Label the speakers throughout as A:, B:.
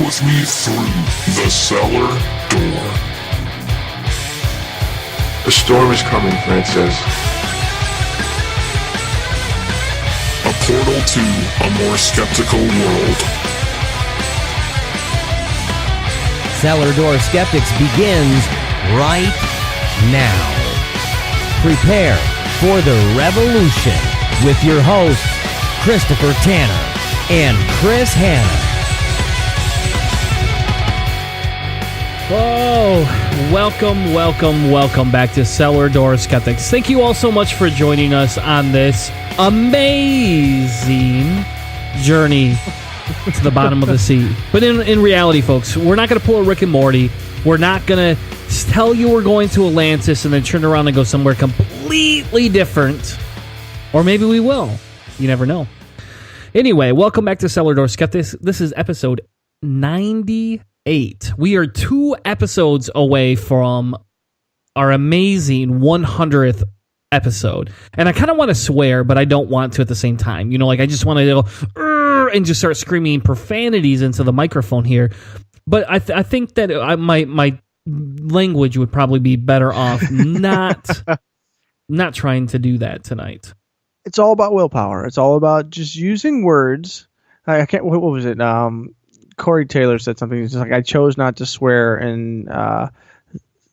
A: with me through the cellar door.
B: A storm is coming, Francis.
A: A portal to a more skeptical world.
C: Cellar Door Skeptics begins right now. Prepare for the revolution with your hosts, Christopher Tanner and Chris Hanna. Oh, welcome back to Cellar Door Skeptics. Thank you all so much for joining us on this amazing journey to the bottom of the sea. But in reality, folks, we're not going to pull a Rick and Morty. We're not going to tell you we're going to Atlantis and then turn around and go somewhere completely different. Or maybe we will. You never know. Anyway, welcome back to Cellar Door Skeptics. This is episode 98. We are 2 episodes away from our amazing 100th episode. And I kind of want to swear, but I don't want to at the same time. You know, like I just want to go and just start screaming profanities into the microphone here. But I think that my language would probably be better off not trying to do that tonight.
D: It's all about willpower. It's all about just using words. I can't. What was it? Corey Taylor said something. It's just like, I chose not to swear in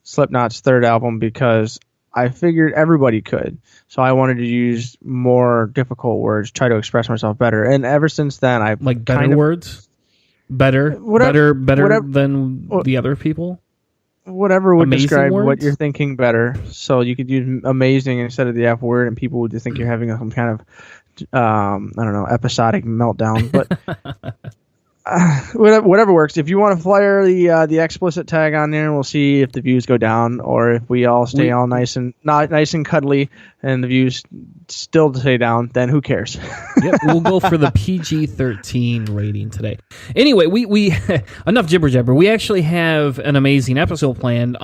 D: Slipknot's third album because I figured everybody could. So I wanted to use more difficult words, try to express myself better. And ever since then, I've
C: like better words, better than the other people.
D: Whatever would
C: amazing
D: describe
C: words?
D: What you're thinking better. So you could use amazing instead of the F word, and people would just think you're having some kind of I don't know, episodic meltdown. But whatever works. If you want to flyer the explicit tag on there, we'll see if the views go down, or if we all stay all nice and cuddly, and the views still stay down. Then who cares?
C: Yep, we'll go for the PG-13 rating today. Anyway, we enough jibber jabber. We actually have an amazing episode planned.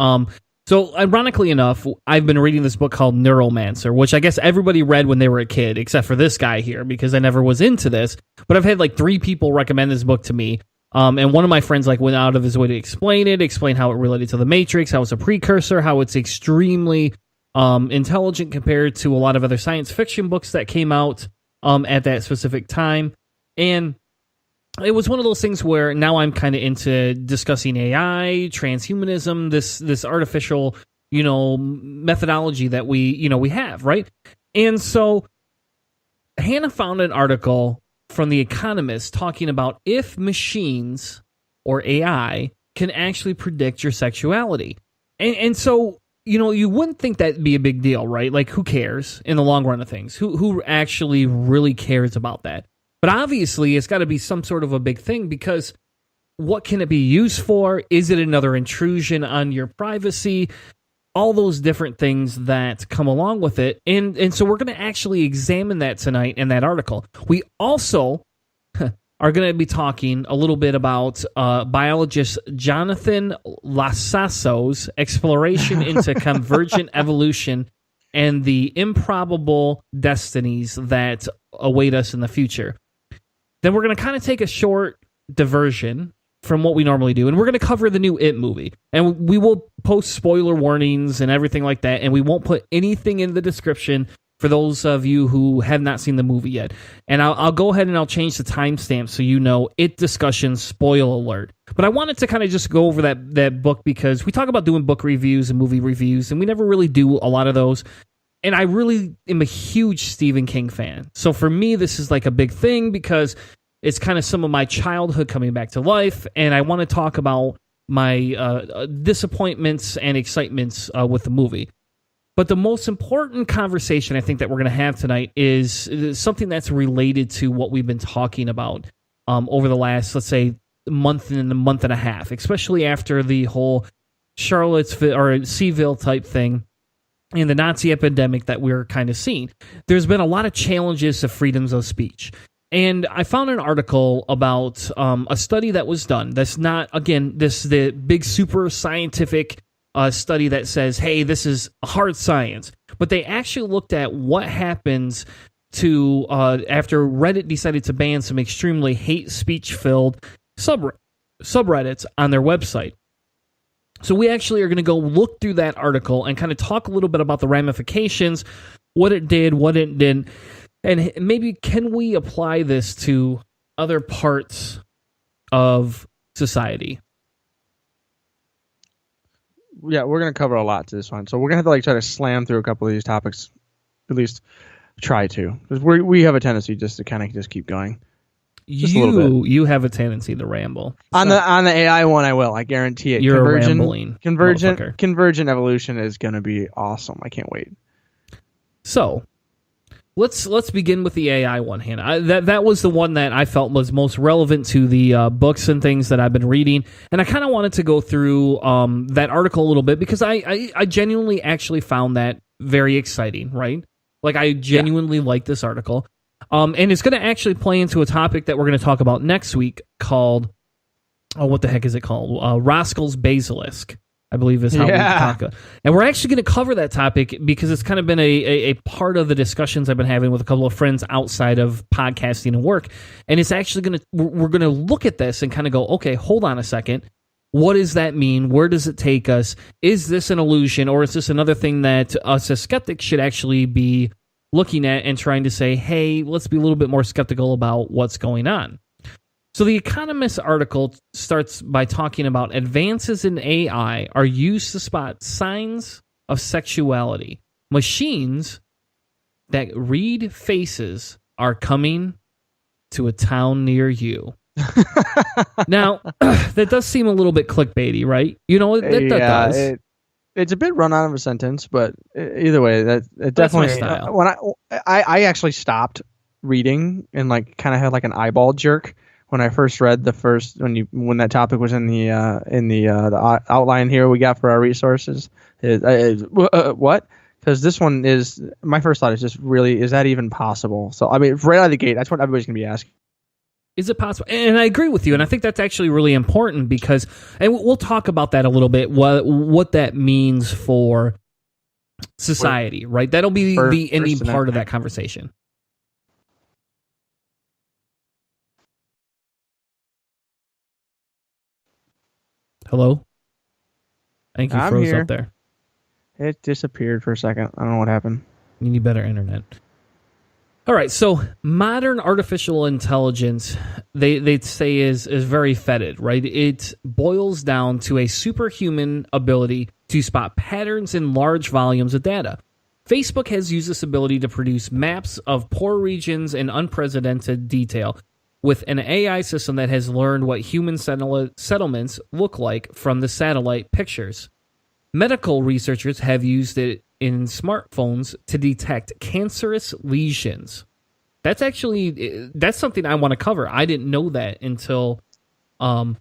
C: So, ironically enough, I've been reading this book called Neuromancer, which I guess everybody read when they were a kid, except for this guy here, because I never was into this. But I've had like 3 people recommend this book to me. And one of my friends like went out of his way to explain how it related to the Matrix, how it's a precursor, how it's extremely intelligent compared to a lot of other science fiction books that came out at that specific time. And it was one of those things where now I'm kind of into discussing AI, transhumanism, this artificial, methodology that we have, right? And so Hannah found an article from The Economist talking about if machines or AI can actually predict your sexuality. And so, you wouldn't think that'd be a big deal, right? Like, who cares in the long run of things? Who actually really cares about that? But obviously, it's got to be some sort of a big thing, because what can it be used for? Is it another intrusion on your privacy? All those different things that come along with it. And so we're going to actually examine that tonight in that article. We also are going to be talking a little bit about biologist Jonathan Lasasso's exploration into convergent evolution and the improbable destinies that await us in the future. Then we're going to kind of take a short diversion from what we normally do, and we're going to cover the new It movie. And we will post spoiler warnings and everything like that, and we won't put anything in the description for those of you who have not seen the movie yet. And I'll go ahead and I'll change the timestamp so you know It discussion spoil alert. But I wanted to kind of just go over that book, because we talk about doing book reviews and movie reviews, and we never really do a lot of those. And I really am a huge Stephen King fan. So for me, this is like a big thing, because it's kind of some of my childhood coming back to life. And I want to talk about my disappointments and excitements with the movie. But the most important conversation I think that we're going to have tonight is something that's related to what we've been talking about over the last, let's say, month and a half, especially after the whole Charlottesville or Seville type thing and the Nazi epidemic that we're kind of seeing. There's been a lot of challenges to freedoms of speech. And I found an article about a study that was done. That's not, again, the big super scientific study that says, hey, this is hard science. But they actually looked at what happens to after Reddit decided to ban some extremely hate speech-filled subreddits on their website. So we actually are going to go look through that article and kind of talk a little bit about the ramifications, what it did, what it didn't, and maybe can we apply this to other parts of society?
D: Yeah, we're going to cover a lot to this one. So we're going to have to try to slam through a couple of these topics, at least try to. Because we have a tendency just to kind of just keep going. Just a little bit.
C: You have a tendency to ramble.
D: On the AI one, I will. I guarantee it.
C: You're a rambling motherfucker.
D: Convergent evolution is going to be awesome. I can't wait.
C: So let's begin with the AI one, Hannah. That was the one that I felt was most relevant to the books and things that I've been reading, and I kind of wanted to go through that article a little bit because I genuinely actually found that very exciting. Right, like I genuinely like this article. And it's going to actually play into a topic that we're going to talk about next week called, what the heck is it called? Roscoe's Basilisk, I believe is how we talk about. And we're actually going to cover that topic because it's kind of been a part of the discussions I've been having with a couple of friends outside of podcasting and work. And it's actually we're going to look at this and kind of go, okay, hold on a second. What does that mean? Where does it take us? Is this an illusion, or is this another thing that us as skeptics should actually be looking at and trying to say, hey, let's be a little bit more skeptical about what's going on? So the Economist article starts by talking about advances in AI are used to spot signs of sexuality. Machines that read faces are coming to a town near you. Now, that does seem a little bit clickbaity, right? You know, that does.
D: It's a bit run out of a sentence, but either way, it definitely. When I actually stopped reading and kind of had an eyeball jerk when I first read when that topic was in the outline here we got for our resources. What? Because this one is my first thought is just really, is that even possible? So I mean, right out of the gate, that's what everybody's gonna be asking.
C: Is it possible? And I agree with you, and I think that's actually really important because, and we'll talk about that a little bit, what that means for society, right? That'll be the ending part of that conversation. Hello? I think you froze up there.
D: It disappeared for a second. I don't know what happened.
C: You need better internet. All right, so modern artificial intelligence, they say is very fetid, right? It boils down to a superhuman ability to spot patterns in large volumes of data. Facebook has used this ability to produce maps of poor regions in unprecedented detail with an AI system that has learned what human settlements look like from the satellite pictures. Medical researchers have used it in smartphones to detect cancerous lesions. That's something I want to cover. I didn't know that until I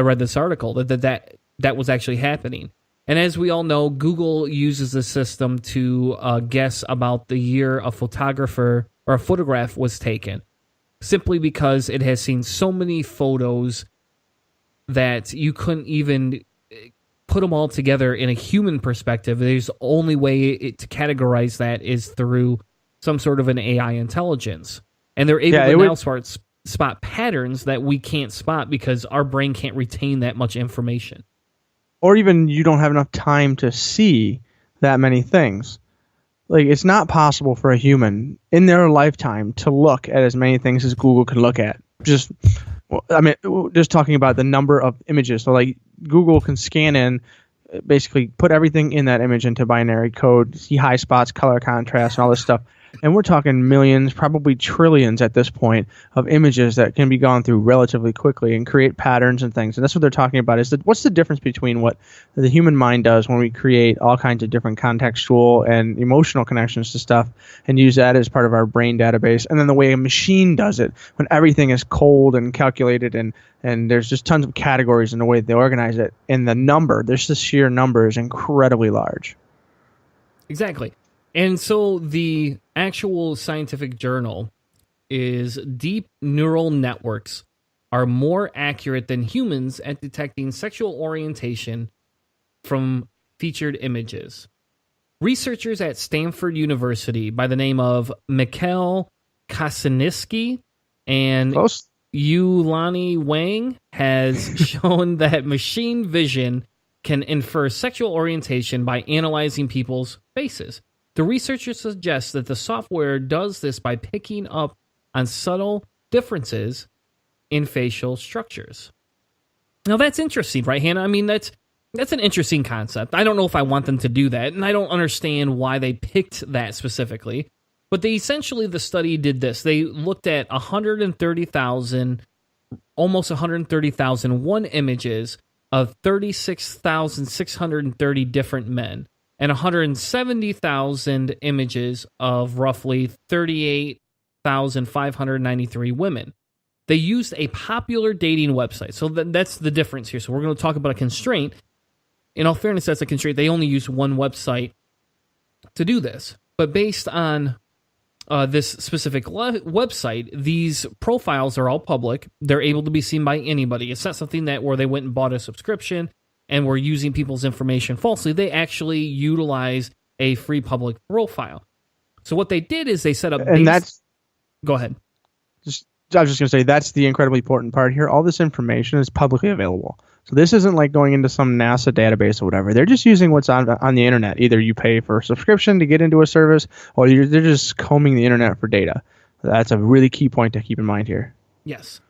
C: read this article that was actually happening. And as we all know, Google uses the system to guess about the year a photograph was taken, simply because it has seen so many photos that you couldn't even put them all together in a human perspective. There's only way to categorize that is through some sort of an AI intelligence. And they're able to now spot patterns that we can't spot because our brain can't retain that much information.
D: Or even you don't have enough time to see that many things. It's not possible for a human in their lifetime to look at as many things as Google can look at. Just talking about the number of images. So Google can scan in, basically put everything in that image into binary code, see high spots, color contrast, and all this stuff. And we're talking millions, probably trillions at this point, of images that can be gone through relatively quickly and create patterns and things. And that's what they're talking about, is what's the difference between what the human mind does when we create all kinds of different contextual and emotional connections to stuff and use that as part of our brain database, and then the way a machine does it when everything is cold and calculated and there's just tons of categories in the way they organize it. And the sheer number is incredibly large.
C: Exactly. And so the actual scientific journal is deep neural networks are more accurate than humans at detecting sexual orientation from featured images. Researchers at Stanford University by the name of Mikhail Kosiniski and Yulani Wang has shown that machine vision can infer sexual orientation by analyzing people's faces. The researchers suggest that the software does this by picking up on subtle differences in facial structures. Now that's interesting, right, Hannah? I mean, that's an interesting concept. I don't know if I want them to do that, and I don't understand why they picked that specifically. But the study did this. They looked at 130,000, almost 130,001 images of 36,630 different men and 170,000 images of roughly 38,593 women. They used a popular dating website. So that's the difference here. So we're going to talk about a constraint. In all fairness, that's a constraint. They only used one website to do this. But based on this specific website, these profiles are all public. They're able to be seen by anybody. It's not something that where they went and bought a subscription and were using people's information falsely. They actually utilize a free public profile. So what they did is they set up...
D: And that's...
C: Go ahead.
D: I was just going to say, that's the incredibly important part here. All this information is publicly available. So this isn't like going into some NASA database or whatever. They're just using what's on the internet. Either you pay for a subscription to get into a service, or they're just combing the internet for data. That's a really key point to keep in mind here.
C: Yes.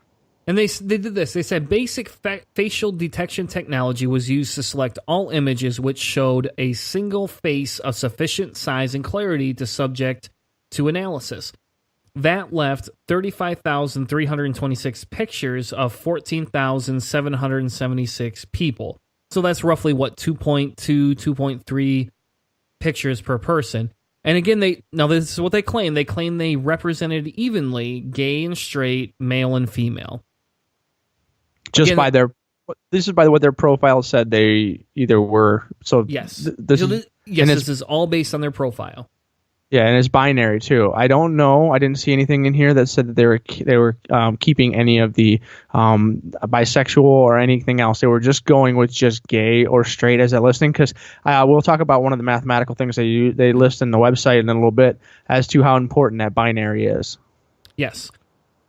C: And they did this. They said basic facial detection technology was used to select all images which showed a single face of sufficient size and clarity to subject to analysis. That left 35,326 pictures of 14,776 people. So that's roughly, 2.2, 2.3 pictures per person. And again, this is what they claim. They claim they represented evenly gay and straight, male and female.
D: This is by what their profile said they either were. So
C: yes,
D: this
C: is all based on their profile.
D: Yeah, and it's binary too. I don't know. I didn't see anything in here that said that they were keeping any of the bisexual or anything else. They were just going with just gay or straight as a listing, because we'll talk about one of the mathematical things they list in the website in a little bit as to how important that binary is.
C: Yes.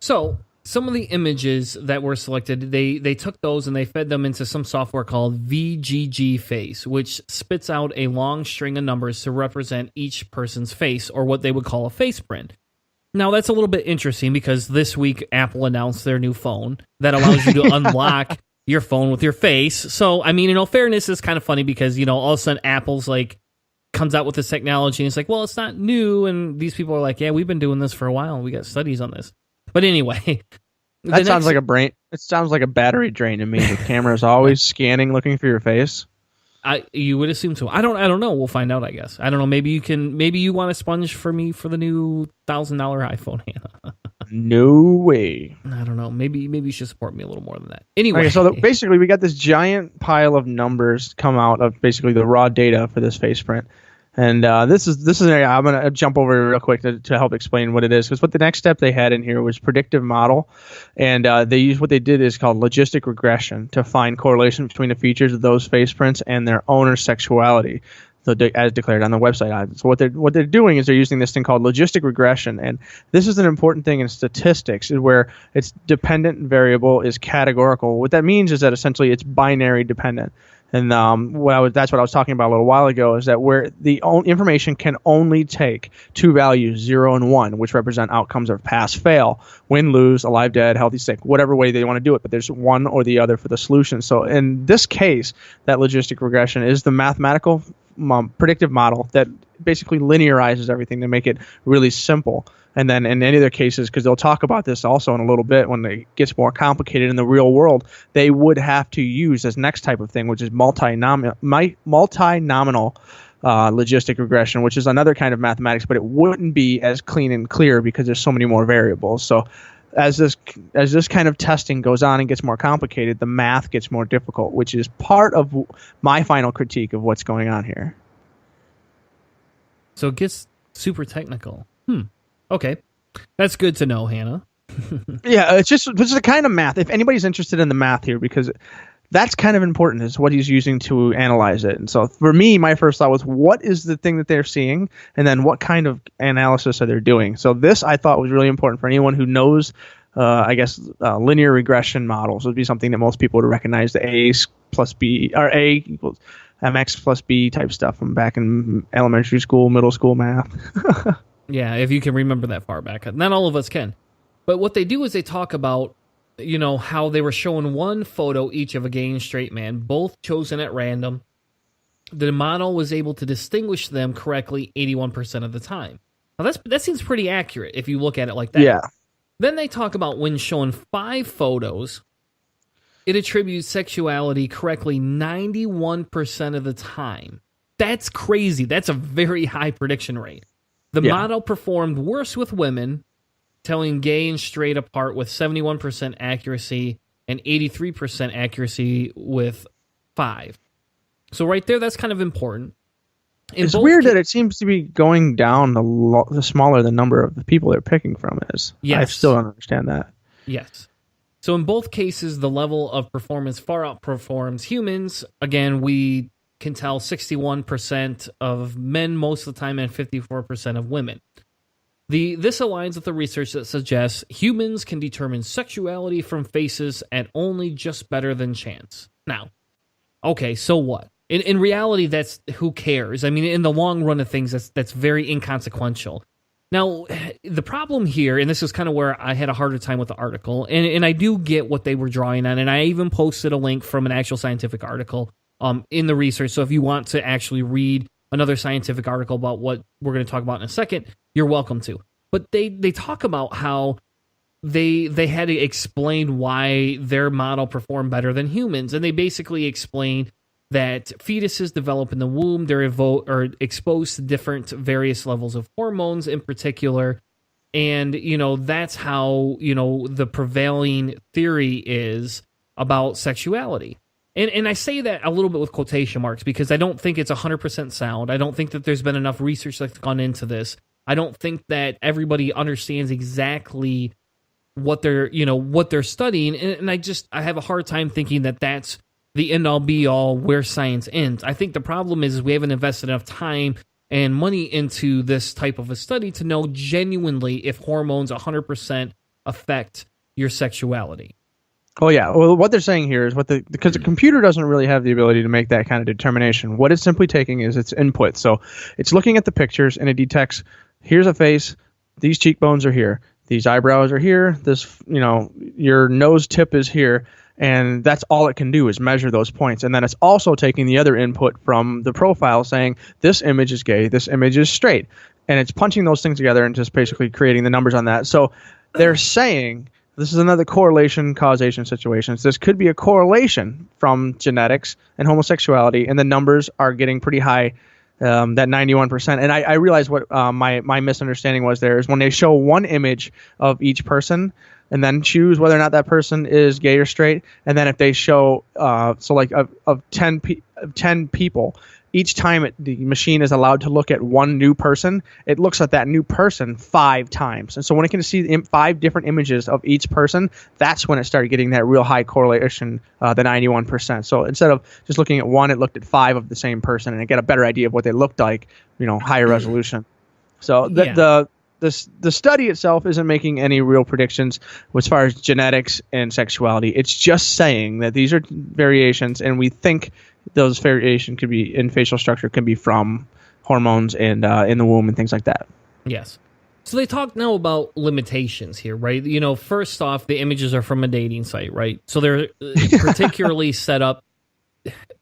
C: So some of the images that were selected, they took those and they fed them into some software called VGG Face, which spits out a long string of numbers to represent each person's face, or what they would call a face print. Now, that's a little bit interesting because this week Apple announced their new phone that allows you to unlock your phone with your face. So, I mean, in all fairness, it's kind of funny because, all of a sudden Apple's comes out with this technology and it's like, well, it's not new. And these people are like, yeah, we've been doing this for a while. We got studies on this. But anyway,
D: that sounds like a brain. It sounds like a battery drain to me. The camera's always scanning, looking for your face.
C: You would assume so. I don't know. We'll find out, I guess. I don't know. Maybe you want a sponge for me for the new $1,000 iPhone, Hannah.
D: No way.
C: I don't know. Maybe you should support me a little more than that. Anyway,
D: okay, so basically we got this giant pile of numbers come out of basically the raw data for this face print. And this is an area I'm going to jump over real quick to help explain what it is, because what the next step they had in here was predictive model, and what they did is called logistic regression to find correlation between the features of those face prints and their owner's sexuality, so as declared on the website. So what they're doing is they're using this thing called logistic regression, and this is an important thing in statistics, is where it's dependent variable is categorical. What that means is that essentially it's binary dependent. And that's what I was talking about a little while ago, is that where the information can only take two values, 0 and 1, which represent outcomes of pass, fail, win, lose, alive, dead, healthy, sick, whatever way they want to do it. But there's one or the other for the solution. So in this case, that logistic regression is the mathematical predictive model that basically linearizes everything to make it really simple. And then in any other cases, because they'll talk about this also in a little bit when it gets more complicated in the real world, they would have to use this next type of thing, which is multinomial logistic regression, which is another kind of mathematics, but it wouldn't be as clean and clear because there's so many more variables. So as this kind of testing goes on and gets more complicated, the math gets more difficult, which is part of my final critique of what's going on here.
C: So it gets super technical. Okay. That's good to know, Hannah.
D: Yeah, it's just the kind of math. If anybody's interested in the math here, because that's kind of important, is what he's using to analyze it. And so for me, my first thought was, what is the thing that they're seeing? And then what kind of analysis are they doing? So this I thought was really important for anyone who knows I guess linear regression models would be something that most people would recognize, the A plus B, or A equals MX plus B type stuff from back in elementary school, middle school math.
C: Yeah, if you can remember that far back. Not all of us can. But what they do is they talk about, how they were showing one photo each of a gay and straight man, both chosen at random. The model was able to distinguish them correctly 81% of the time. Now, that seems pretty accurate if you look at it like that.
D: Yeah.
C: Then they talk about when showing 5 photos, it attributes sexuality correctly 91% of the time. That's crazy. That's a very high prediction rate. The model performed worse with women, telling gay and straight apart with 71% accuracy and 83% accuracy with 5. So right there, that's kind of important.
D: It's weird that it seems to be going down the smaller the number of the people they're picking from is. Yes. I still don't understand that.
C: Yes. So in both cases, the level of performance far outperforms humans. Again, we can tell 61% of men most of the time and 54% of women. This aligns with the research that suggests humans can determine sexuality from faces at only just better than chance. Now, okay, so what? In reality, that's who cares? I mean, in the long run of things, that's very inconsequential. Now, the problem here, and this is kind of where I had a harder time with the article, and I do get what they were drawing on, and I even posted a link from an actual scientific article in the research. So if you want to actually read another scientific article about what we're going to talk about in a second, you're welcome to. But they talk about how they had to explain why their model performed better than humans, and they basically explain that fetuses develop in the womb, they're exposed to different various levels of hormones in particular, and that's how the prevailing theory is about sexuality. And I say that a little bit with quotation marks because I don't think it's 100% sound. I don't think that there's been enough research that's gone into this. I don't think that everybody understands exactly what they're studying, and I have a hard time thinking that that's the end-all be-all where science ends. I think the problem is we haven't invested enough time and money into this type of a study to know genuinely if hormones 100% affect your sexuality.
D: Oh, yeah. Well, what they're saying here is because the computer doesn't really have the ability to make that kind of determination. What it's simply taking is its input. So it's looking at the pictures and it detects, here's a face, these cheekbones are here, these eyebrows are here, this, your nose tip is here. And that's all it can do is measure those points. And then it's also taking the other input from the profile saying, this image is gay, this image is straight. And it's punching those things together and just basically creating the numbers on that. So they're saying, this is another correlation causation situation. This could be a correlation from genetics and homosexuality, and the numbers are getting pretty high, that 91%. And I realized what my misunderstanding was there is when they show one image of each person, and then choose whether or not that person is gay or straight. And then if they show, of 10 people, each time the machine is allowed to look at one new person, it looks at that new person 5 times. And so when it can see 5 different images of each person, that's when it started getting that real high correlation, the 91%. So instead of just looking at one, it looked at 5 of the same person, and it got a better idea of what they looked like, higher resolution. So the study itself isn't making any real predictions as far as genetics and sexuality. It's just saying that these are variations, and we think those variations could be in facial structure, can be from hormones and in the womb and things like that.
C: Yes. So they talk now about limitations here, right? First off, the images are from a dating site, right? So they're particularly set up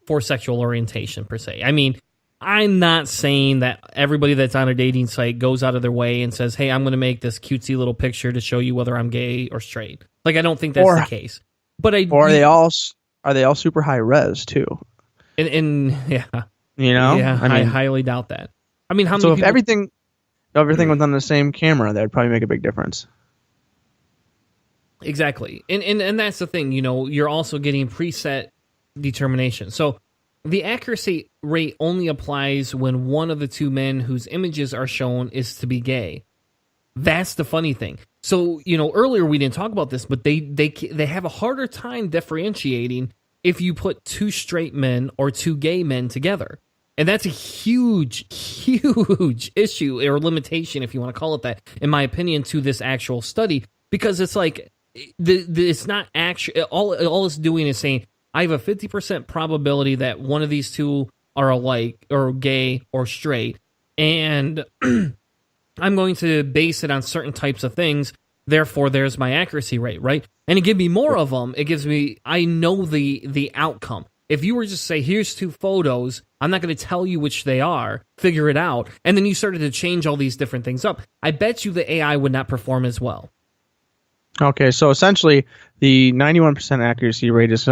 C: for sexual orientation per se. I mean, I'm not saying that everybody that's on a dating site goes out of their way and says, hey, I'm going to make this cutesy little picture to show you whether I'm gay or straight. Like, I don't think that's the case. But are they all super high res too? And yeah. Yeah, I highly doubt that. I mean, how many people...
D: if everything was on the same camera, that would probably make a big difference.
C: Exactly. And that's the thing, you're also getting preset determination. So the accuracy rate only applies when one of the 2 men whose images are shown is to be gay. That's the funny thing. So, earlier we didn't talk about this, but they have a harder time differentiating if you put 2 straight men or 2 gay men together. And that's a huge, huge issue or limitation, if you want to call it that, in my opinion, to this actual study. Because it's like, it's not actually all it's doing is saying I have a 50% probability that one of these two are alike or gay or straight, and I'm going to base it on certain types of things. Therefore, there's my accuracy rate, right? And it gives me more of them. It gives me, I know the outcome. If you were just say, here's two photos, I'm not going to tell you which they are, figure it out, and then you started to change all these different things up, I bet you the AI would not perform as well.
D: Okay, so essentially, the 91% accuracy rate is,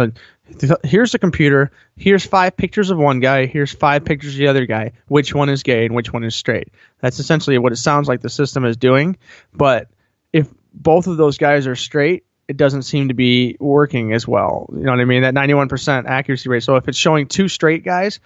D: here's the computer, here's 5 pictures of one guy, here's 5 pictures of the other guy, which one is gay and which one is straight. That's essentially what it sounds like the system is doing, but if both of those guys are straight, it doesn't seem to be working as well. You know what I mean? That 91% accuracy rate. So if it's showing 2 straight guys,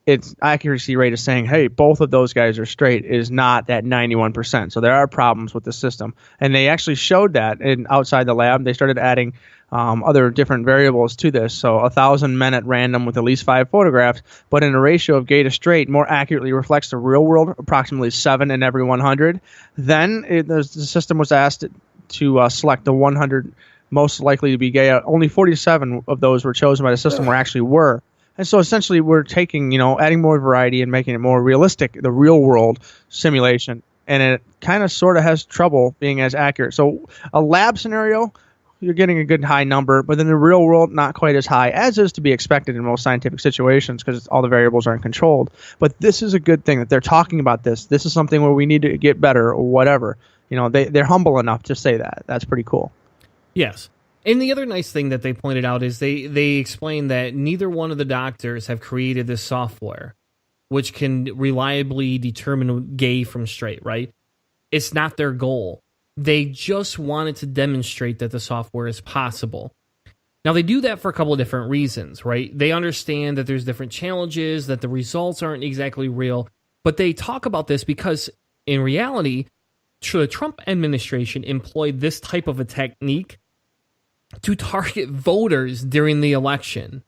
D: its accuracy rate is saying, hey, both of those guys are straight, is not that 91%. So there are problems with the system. And they actually showed that outside the lab. They started adding other different variables to this. So 1,000 men at random with at least 5 photographs, but in a ratio of gay to straight, more accurately reflects the real world, approximately 7 in every 100. Then the system was asked to select the 100 most likely to be gay. Only 47 of those were chosen by the system where actually were. And so essentially we're taking, adding more variety and making it more realistic, the real world simulation. And it kind of sort of has trouble being as accurate. So a lab scenario, you're getting a good high number, but in the real world, not quite as high, as is to be expected in most scientific situations because all the variables aren't controlled. But this is a good thing that they're talking about this. This is something where we need to get better or whatever. They're humble enough to say that. That's pretty cool.
C: Yes. And the other nice thing that they pointed out is they explained that neither one of the doctors have created this software which can reliably determine gay from straight, right? It's not their goal. They just wanted to demonstrate that the software is possible. Now, they do that for a couple of different reasons, right? They understand that there's different challenges, that the results aren't exactly real, but they talk about this because, in reality, the Trump administration employed this type of a technique to target voters during the election.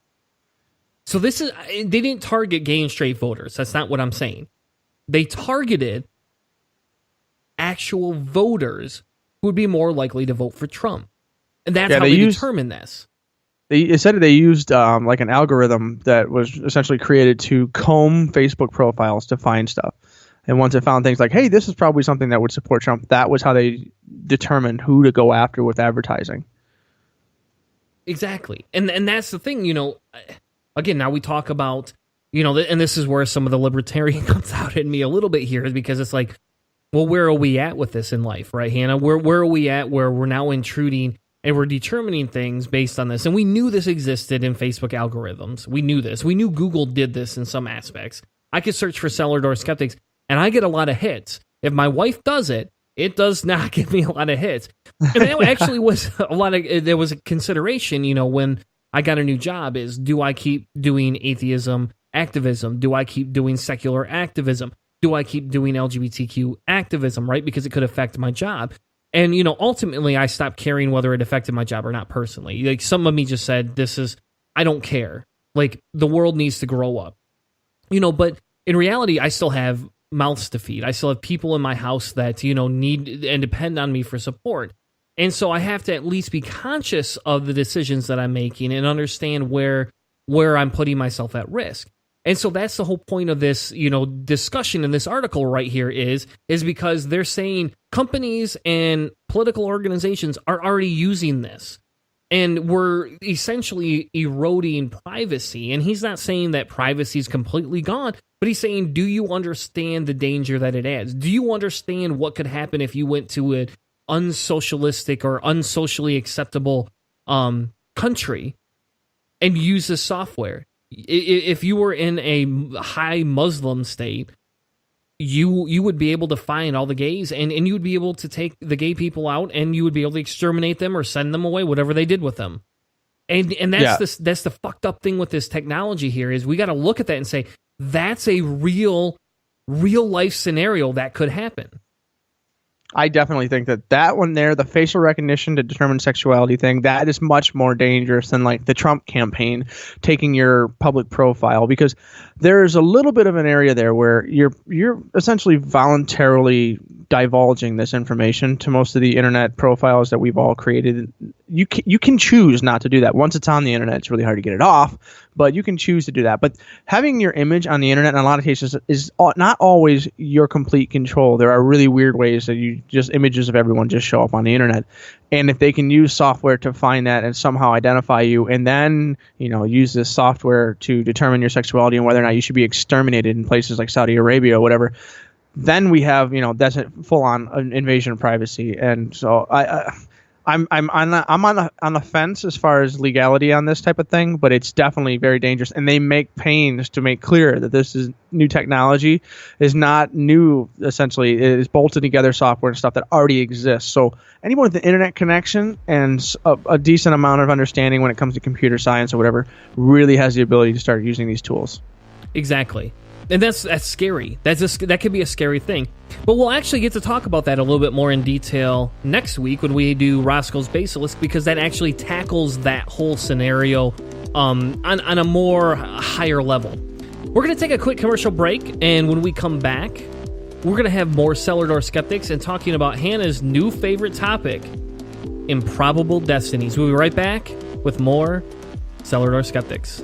C: So they didn't target gay and straight voters. That's not what I'm saying. They targeted actual voters who would be more likely to vote for Trump. And that's how they determined this.
D: They said they used like an algorithm that was essentially created to comb Facebook profiles to find stuff. And once it found things like, hey, this is probably something that would support Trump, that was how they determined who to go after with advertising.
C: Exactly. And that's the thing, again, now we talk about, and this is where some of the libertarian comes out in me a little bit here, because it's like, well, where are we at with this in life, right, Hannah? Where are we at where we're now intruding and we're determining things based on this? And we knew this existed in Facebook algorithms. We knew this. We knew Google did this in some aspects. I could search for cellar door skeptics, and I get a lot of hits. If my wife does it, it does not give me a lot of hits. And that actually was there was a consideration, when I got a new job, is do I keep doing atheism activism? Do I keep doing secular activism? Do I keep doing LGBTQ activism, right? Because it could affect my job. And, ultimately I stopped caring whether it affected my job or not personally. Like, some of me just said, I don't care. Like, the world needs to grow up. But in reality, I still have mouths to feed. I still have people in my house that, need and depend on me for support. And so I have to at least be conscious of the decisions that I'm making and understand where I'm putting myself at risk. And so that's the whole point of this, discussion in this article right here is because they're saying companies and political organizations are already using this. And we're essentially eroding privacy. And he's not saying that privacy is completely gone, but he's saying, do you understand the danger that it adds? Do you understand what could happen if you went to an unsocialistic or unsocially acceptable country and use this software? If you were in a high Muslim state, you would be able to find all the gays, and you would be able to take the gay people out, and you would be able to exterminate them or send them away, whatever they did with them. And that's that's the fucked up thing with this technology here, is we got to look at that and say, that's a real life scenario that could happen.
D: I definitely think that one there, the facial recognition to determine sexuality thing, that is much more dangerous than like the Trump campaign taking your public profile, because there's a little bit of an area there where you're essentially voluntarily divulging this information to most of the internet profiles that we've all created. You can choose not to do that. Once it's on the internet, it's really hard to get it off, but you can choose to do that. But having your image on the internet in a lot of cases is not always your complete control. There are really weird ways that images of everyone just show up on the internet. And if they can use software to find that and somehow identify you, and then use this software to determine your sexuality and whether or not you should be exterminated in places like Saudi Arabia or whatever, then we have that's a full-on invasion of privacy. And so I'm on the fence as far as legality on this type of thing, but it's definitely very dangerous. And they make pains to make clear that this is new technology, is not new. Essentially, it is bolted together software and stuff that already exists. So anyone with an internet connection and a decent amount of understanding when it comes to computer science or whatever really has the ability to start using these tools.
C: Exactly. And that's scary. That could be a scary thing. But we'll actually get to talk about that a little bit more in detail next week when we do Roscoe's Basilisk, because that actually tackles that whole scenario on a more higher level. We're going to take a quick commercial break, and when we come back, we're going to have more Cellar Door Skeptics and talking about Hannah's new favorite topic, improbable destinies. We'll be right back with more Cellar Door Skeptics.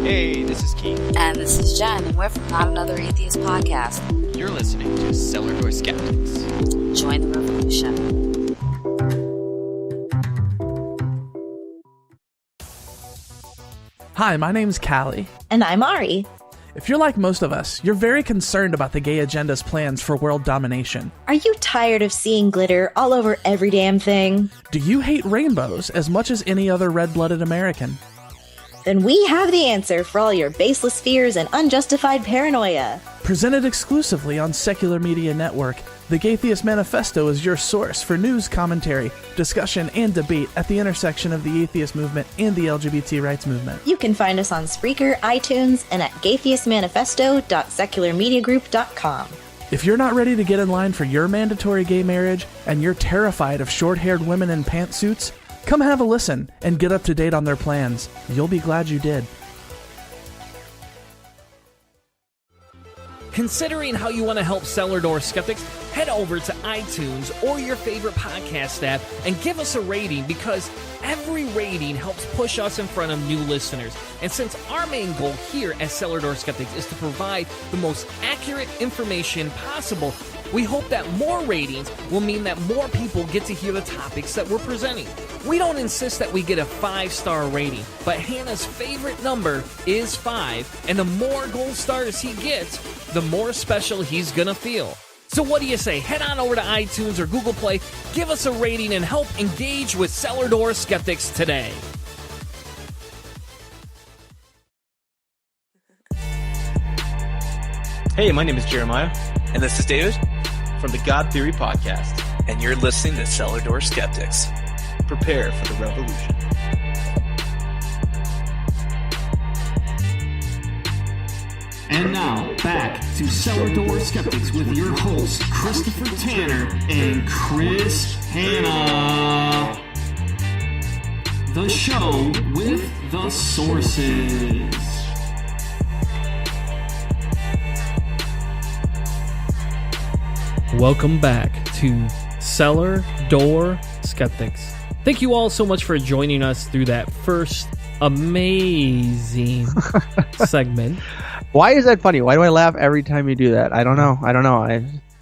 E: Hey, this is Keith.
F: And this is Jen, and we're from Not Another Atheist Podcast.
E: You're listening to Cellar Door Skeptics.
F: Join the revolution.
G: Hi, my name's Callie.
H: And I'm Ari.
G: If you're like most of us, you're very concerned about the gay agenda's plans for world domination.
H: Are you tired of seeing glitter all over every damn thing?
G: Do you hate rainbows as much as any other red-blooded American?
H: Then we have the answer for all your baseless fears and unjustified paranoia.
G: Presented exclusively on Secular Media Network, the Gaytheist Manifesto is your source for news, commentary, discussion, and debate at the intersection of the atheist movement and the LGBT rights movement.
H: You can find us on Spreaker, iTunes, and at gaytheistmanifesto.secularmediagroup.com.
G: If you're not ready to get in line for your mandatory gay marriage and you're terrified of short-haired women in pantsuits, come have a listen and get up to date on their plans. You'll be glad you did.
C: Considering how you want to help Cellar Door Skeptics, head over to iTunes or your favorite podcast app and give us a rating, because every rating helps push us in front of new listeners. And since our main goal here at Cellar Door Skeptics is to provide the most accurate information possible, we hope that more ratings will mean that more people get to hear the topics that we're presenting. We don't insist that we get a 5-star rating, but Hannah's favorite number is 5, and the more gold stars he gets, the more special he's gonna feel. So what do you say? Head on over to iTunes or Google Play, give us a rating, and help engage with Cellar Door Skeptics today.
E: Hey, my name is Jeremiah. And this is David from the God Theory Podcast.
I: And you're listening to Cellar Door Skeptics.
E: Prepare for the revolution.
J: And now, back to Cellar Door Skeptics with your hosts, Christopher Tanner and Chris Hanna. The show with the sources.
C: Welcome back to Cellar Door Skeptics. Thank you all so much for joining us through that first amazing segment.
D: Why is that funny? Why do I laugh every time you do that? I don't know.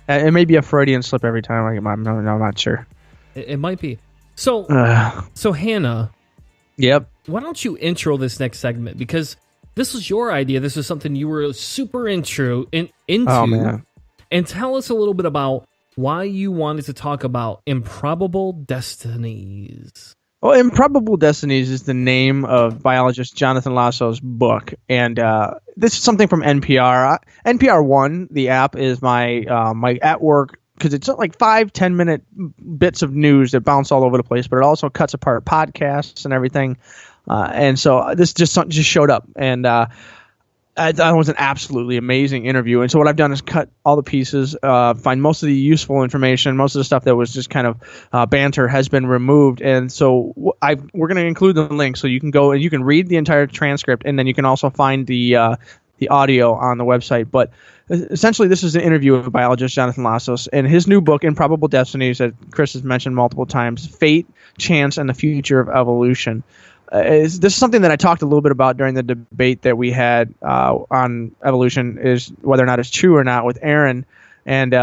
D: It may be a Freudian slip every time. I'm not sure.
C: It might be. So Hannah.
D: Yep.
C: Why don't you intro this next segment? Because this was your idea. This was something you were super into.
D: Oh, man.
C: And tell us a little bit about why you wanted to talk about improbable destinies.
D: Well, Improbable Destinies is the name of biologist Jonathan Lasso's book, and this is something from NPR. NPR One, the app, is my at work, because it's like 5-10 minute bits of news that bounce all over the place, but it also cuts apart podcasts and everything. And so this just showed up, and that was an absolutely amazing interview. And so what I've done is cut all the pieces, find most of the useful information. Most of the stuff that was just kind of banter has been removed. And so we're going to include the link so you can go and you can read the entire transcript, and then you can also find the the audio on the website. But essentially, this is an interview with biologist Jonathan Lassos and his new book, Improbable Destinies, that Chris has mentioned multiple times: Fate, Chance, and the Future of Evolution. This is something that I talked a little bit about during the debate that we had on evolution, is whether or not it's true or not, with Aaron. And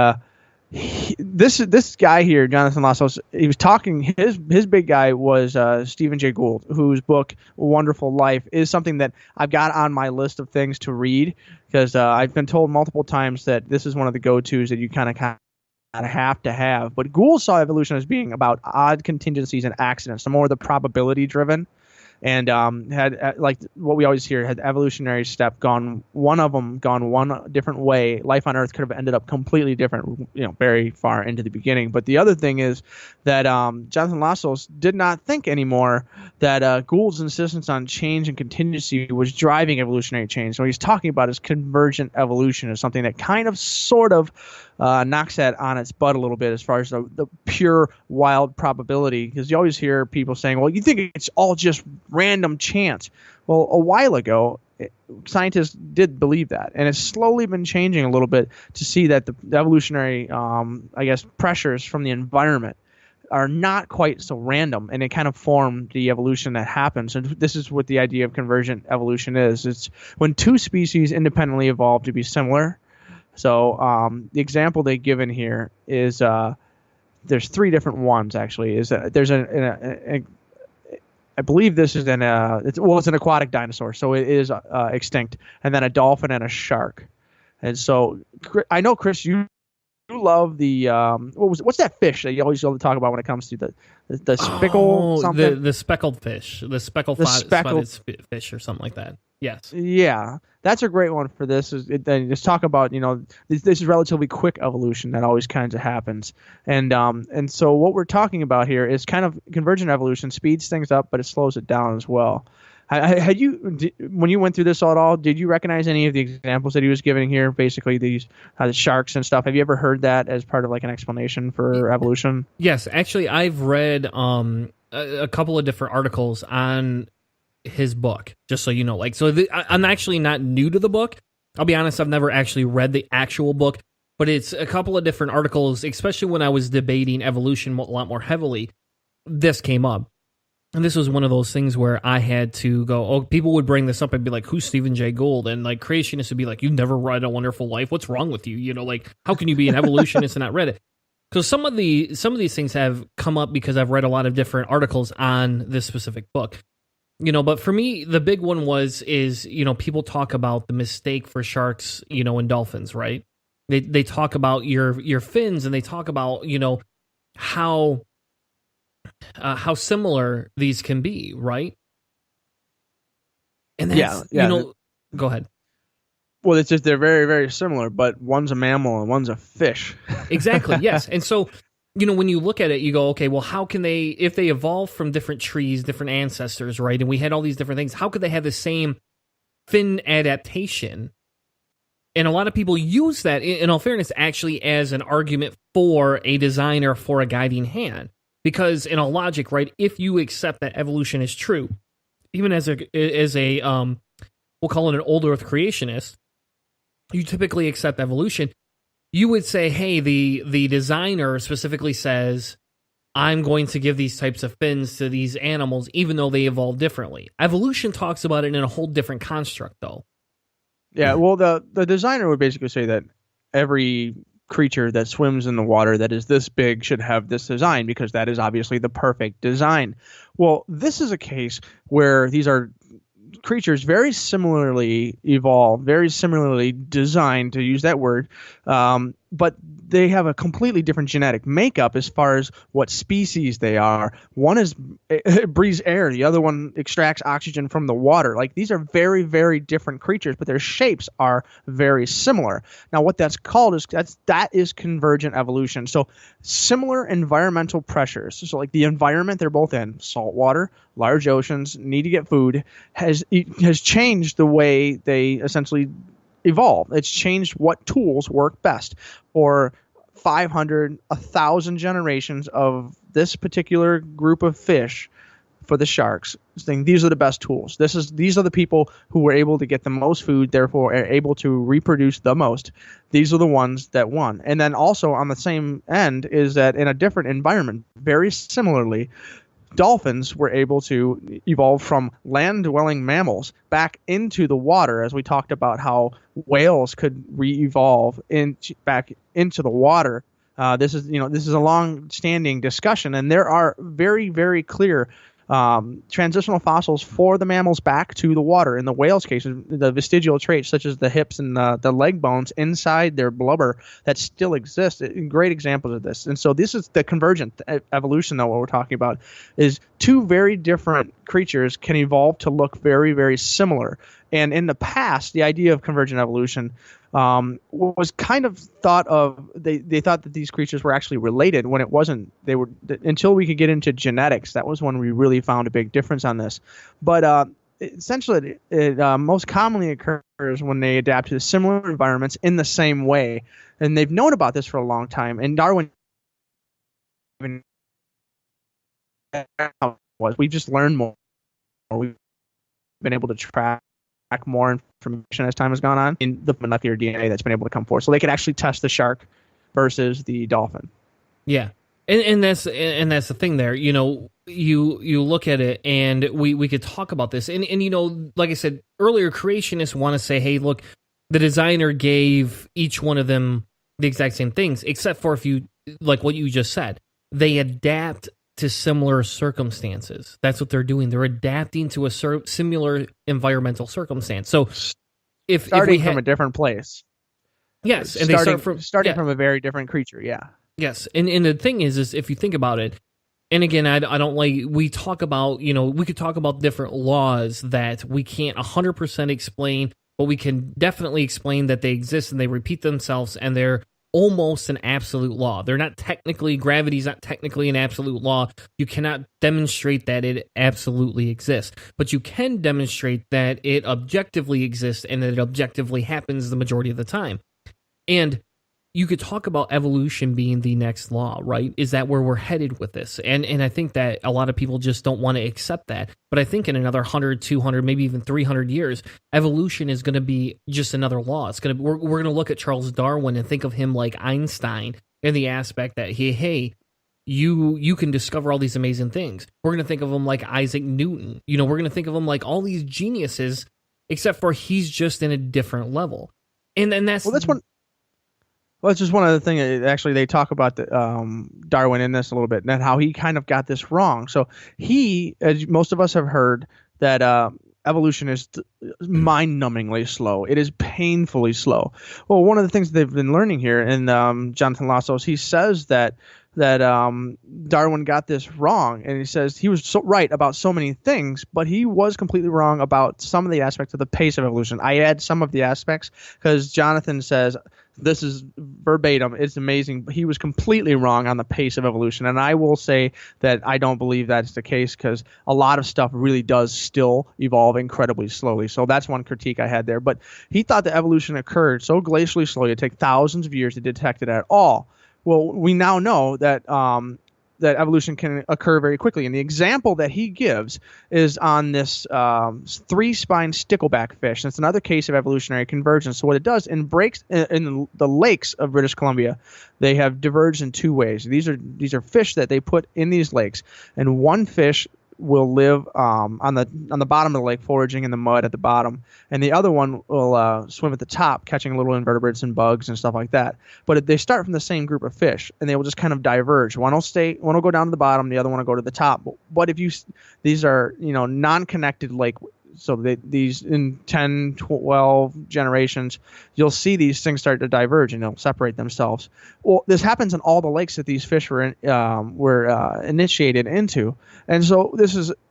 D: this guy here, Jonathan Lassos, he was talking. His big guy was Stephen Jay Gould, whose book Wonderful Life is something that I've got on my list of things to read, because I've been told multiple times that this is one of the go-tos that you kind of have to have. But Gould saw evolution as being about odd contingencies and accidents, some more the probability driven. And had, like what we always hear, had evolutionary step gone one different way, life on Earth could have ended up completely different, very far into the beginning. But the other thing is that Jonathan Lassos did not think anymore that Gould's insistence on change and contingency was driving evolutionary change. So what he's talking about is convergent evolution, is something that kind of sort of knocks that on its butt a little bit as far as the pure wild probability, because you always hear people saying, well, you think it's all just random chance. Well, a while ago, scientists did believe that, and it's slowly been changing a little bit to see that the evolutionary, pressures from the environment are not quite so random, and it kind of form the evolution that happens. And this is what the idea of convergent evolution is. It's when two species independently evolve to be similar. So the example they give in here is there's three different ones, actually. There's I believe this is it's an aquatic dinosaur, so it is extinct, and then a dolphin and a shark. And so I know, Chris, you love the what's that fish that you always love to talk about when it comes to the speckled something?
C: The speckled fish, the speckled fish or something like that. Yes.
D: Yeah, that's a great one for this. Just talk about, this is relatively quick evolution that always kind of happens. And so what we're talking about here is kind of convergent evolution speeds things up, but it slows it down as well. When you went through this at all, did you recognize any of the examples that he was giving here? Basically, the sharks and stuff. Have you ever heard that as part of like an explanation for evolution?
C: Yes, actually, I've read a couple of different articles on his book, just so you know. I'm actually not new to the book. I'll be honest, I've never actually read the actual book, but it's a couple of different articles, especially when I was debating evolution a lot more heavily. This came up. And this was one of those things where I had to go, people would bring this up and be like, who's Stephen Jay Gould? And like creationists would be like, you've never read A Wonderful Life? What's wrong with you? How can you be an evolutionist and not read it? So some of these things have come up because I've read a lot of different articles on this specific book. But for me, the big one is people talk about the mistake for sharks, and dolphins, right? They talk about your fins, and they talk about, how similar these can be, right? And that's, go ahead.
D: Well, it's just they're very, very similar, but one's a mammal and one's a fish.
C: Exactly, yes. And so, when you look at it, you go, okay, well, how can they, if they evolved from different trees, different ancestors, right, and we had all these different things, how could they have the same fin adaptation? And a lot of people use that, in all fairness, actually as an argument for a designer, for a guiding hand. Because in all logic, right, if you accept that evolution is true, even as a we'll call it an old Earth creationist, you typically accept evolution. You would say, hey, the designer specifically says, I'm going to give these types of fins to these animals, even though they evolve differently. Evolution talks about it in a whole different construct, though.
D: Yeah, well, the designer would basically say that every creature that swims in the water that is this big should have this design, because that is obviously the perfect design. Well, this is a case where these are creatures very similarly evolved, very similarly designed, to use that word, but they have a completely different genetic makeup as far as what species they are. One breathes air, the other one extracts oxygen from the water. Like, these are very, very different creatures, but their shapes are very similar. Now, what that's called is that is convergent evolution. So similar environmental pressures. So like the environment they're both in, salt water, large oceans, need to get food, has changed the way they essentially evolve. It's changed what tools work best. For 500, 1,000 generations of this particular group of fish, for the sharks, saying these are the best tools. These are the people who were able to get the most food, therefore are able to reproduce the most. These are the ones that won. And then also on the same end is that in a different environment, very similarly, dolphins were able to evolve from land-dwelling mammals back into the water, as we talked about how whales could re-evolve back into the water. This is a long-standing discussion, and there are very, very clear transitional fossils for the mammals back to the water. In the whales' case, the vestigial traits such as the hips and the leg bones inside their blubber that still exist. Great examples of this. And so this is the convergent evolution, though, what we're talking about is two very different creatures can evolve to look very, very similar. And in the past, the idea of convergent evolution was kind of thought of. They thought that these creatures were actually related when it wasn't. They were until we could get into genetics. That was when we really found a big difference on this. But essentially, it most commonly occurs when they adapt to similar environments in the same way, and they've known about this for a long time. And Darwin we've just learned more. We've been able to track more information as time has gone on in the molecular DNA that's been able to come forth, so they could actually test the shark versus the dolphin.
C: Yeah, and that's the thing there. You look at it, and we could talk about this, and like I said earlier, creationists want to say, hey, look, the designer gave each one of them the exact same things, except for if you like what you just said, they adapt to similar circumstances. That's what they're doing. They're adapting to a similar environmental circumstance. So if we from
D: a different place.
C: Yes. And
D: starting from a very different creature. Yeah.
C: Yes. And the thing is if you think about it, and again, I don't like, we talk about, we could talk about different laws that we can't 100% explain, but we can definitely explain that they exist and they repeat themselves and they're almost an absolute law. They're not technically, gravity's not technically an absolute law. You cannot demonstrate that it absolutely exists, but you can demonstrate that it objectively exists and that it objectively happens the majority of the time. And you could talk about evolution being the next law, right? Is that where we're headed with this? And I think that a lot of people just don't want to accept that. But I think in another 100, 200, maybe even 300 years, evolution is going to be just another law. It's going to we're going to look at Charles Darwin and think of him like Einstein in the aspect that you can discover all these amazing things. We're going to think of him like Isaac Newton. We're going to think of him like all these geniuses, except for he's just in a different level. And then that's
D: one. Well, it's just one other thing. Actually, they talk about Darwin in this a little bit, and how he kind of got this wrong. So he, as most of us have heard, that evolution is mind-numbingly slow. It is painfully slow. Well, one of the things they've been learning here, and Jonathan Lassos, he says that Darwin got this wrong, and he says he was so right about so many things, but he was completely wrong about some of the aspects of the pace of evolution. I add some of the aspects because Jonathan says this is verbatim. It's amazing. But he was completely wrong on the pace of evolution, and I will say that I don't believe that's the case because a lot of stuff really does still evolve incredibly slowly. So that's one critique I had there. But he thought that evolution occurred so glacially slowly it took thousands of years to detect it at all. Well, we now know that that evolution can occur very quickly. And the example that he gives is on this three-spined stickleback fish. And it's another case of evolutionary convergence. So what it does, in the lakes of British Columbia, they have diverged in two ways. These are fish that they put in these lakes, and one fish will live on the bottom of the lake, foraging in the mud at the bottom, and the other one will swim at the top, catching little invertebrates and bugs and stuff like that. But they start from the same group of fish, and they will just kind of diverge. One will go down to the bottom, the other one will go to the top. But these are non-connected lake. So these in 10, 12 generations, you'll see these things start to diverge and they'll separate themselves. Well, this happens in all the lakes that these fish were initiated into. And so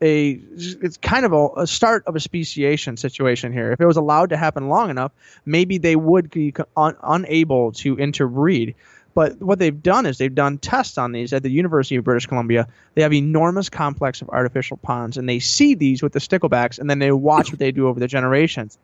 D: it's kind of a start of a speciation situation here. If it was allowed to happen long enough, maybe they would be unable to interbreed. But what they've done is they've done tests on these at the University of British Columbia. They have enormous complex of artificial ponds, and they see these with the sticklebacks, and then they watch what they do over the generations.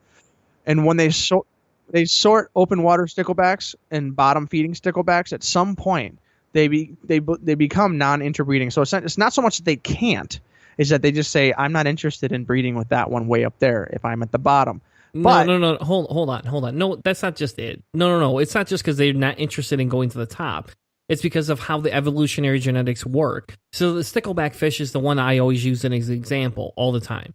D: And when they sort open water sticklebacks and bottom feeding sticklebacks, at some point they become non-interbreeding. So it's not so much that they can't. is that they just say, I'm not interested in breeding with that one way up there if I'm at the bottom.
C: No. Hold on. No, that's not just it. No. It's not just because they're not interested in going to the top. It's because of how the evolutionary genetics work. So the stickleback fish is the one I always use as an example all the time.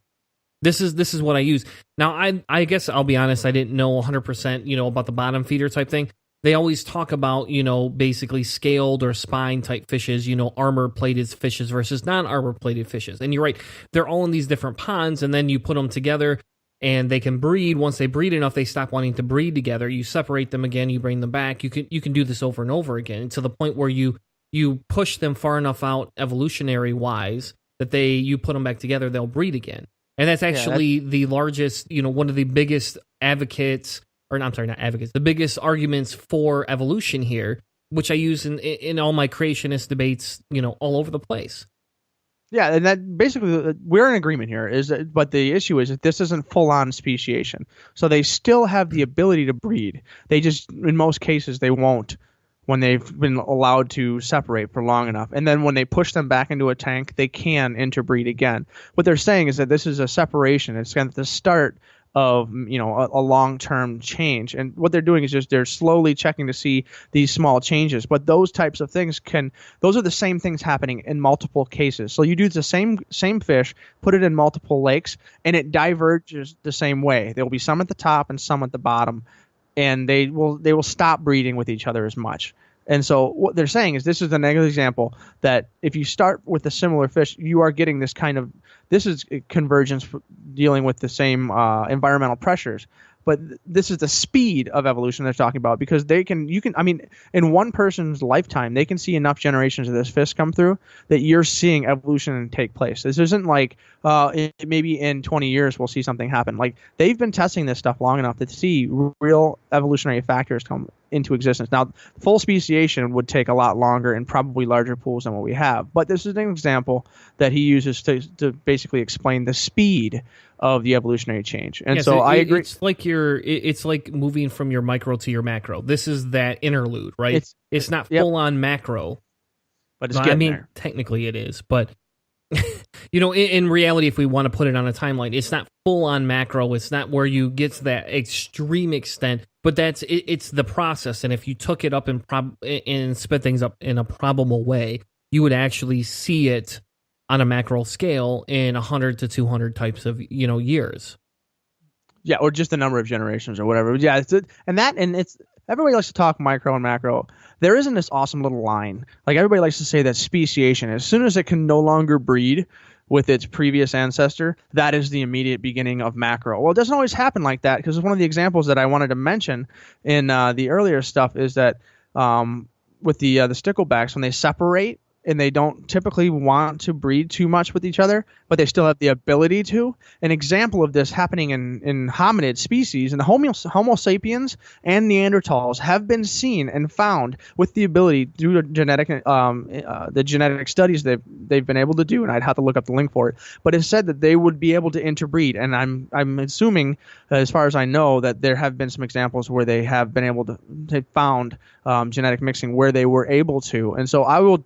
C: This is what I use. Now, I guess I'll be honest, I didn't know 100%, about the bottom feeder type thing. They always talk about, basically scaled or spine type fishes, armor-plated fishes versus non-armor-plated fishes. And you're right, they're all in these different ponds, and then you put them together, and they can breed. Once they breed enough, they stop wanting to breed together. You separate them again, you bring them back. You can do this over and over again to the point where you push them far enough out evolutionary-wise that you put them back together, they'll breed again. And that's actually the largest, one of the biggest advocates, or I'm sorry, not advocates, the biggest arguments for evolution here, which I use in all my creationist debates, all over the place.
D: Yeah, and that basically we're in agreement here. But the issue is that this isn't full-on speciation, so they still have the ability to breed. They just, in most cases, they won't when they've been allowed to separate for long enough. And then when they push them back into a tank, they can interbreed again. What they're saying is that this is a separation. It's kind of the start of a long-term change, and what they're doing is just they're slowly checking to see these small changes. But those types of things those are the same things happening in multiple cases. So you do the same fish, put it in multiple lakes, and it diverges the same way. There will be some at the top and some at the bottom, and they will stop breeding with each other as much. And so what they're saying is this is the negative example that if you start with a similar fish, you are getting this is convergence dealing with the same environmental pressures. But this is the speed of evolution they're talking about, because in one person's lifetime, they can see enough generations of this fish come through that you're seeing evolution take place. This isn't like maybe in 20 years we'll see something happen. Like, they've been testing this stuff long enough to see real evolutionary factors come into existence. Now, full speciation would take a lot longer and probably larger pools than what we have. But this is an example that he uses to basically explain the speed of the evolutionary change. And I agree.
C: It's like moving from your micro to your macro. This is that interlude, right? It's not full on macro.
D: But it's getting there.
C: Technically it is, but in reality, if we want to put it on a timeline, it's not full on macro. It's not where you get to that extreme extent, but it's the process. And if you took it up and sped things up in a probable way, you would actually see it on a macro scale in 100 to 200 types of years.
D: Yeah, or just the number of generations or whatever. Yeah, it's everybody likes to talk micro and macro. There isn't this awesome little line. Like, everybody likes to say that speciation, as soon as it can no longer breed with its previous ancestor, that is the immediate beginning of macro. Well, it doesn't always happen like that, because one of the examples that I wanted to mention in the earlier stuff is that with the sticklebacks, when they separate, and they don't typically want to breed too much with each other, but they still have the ability to. An example of this happening in hominid species, and the Homo sapiens and Neanderthals have been seen and found with the ability through the genetic studies they've been able to do, and I'd have to look up the link for it. But it said that they would be able to interbreed, and I'm assuming, as far as I know, that there have been some examples where they have been able to found genetic mixing where they were able to. And so I will,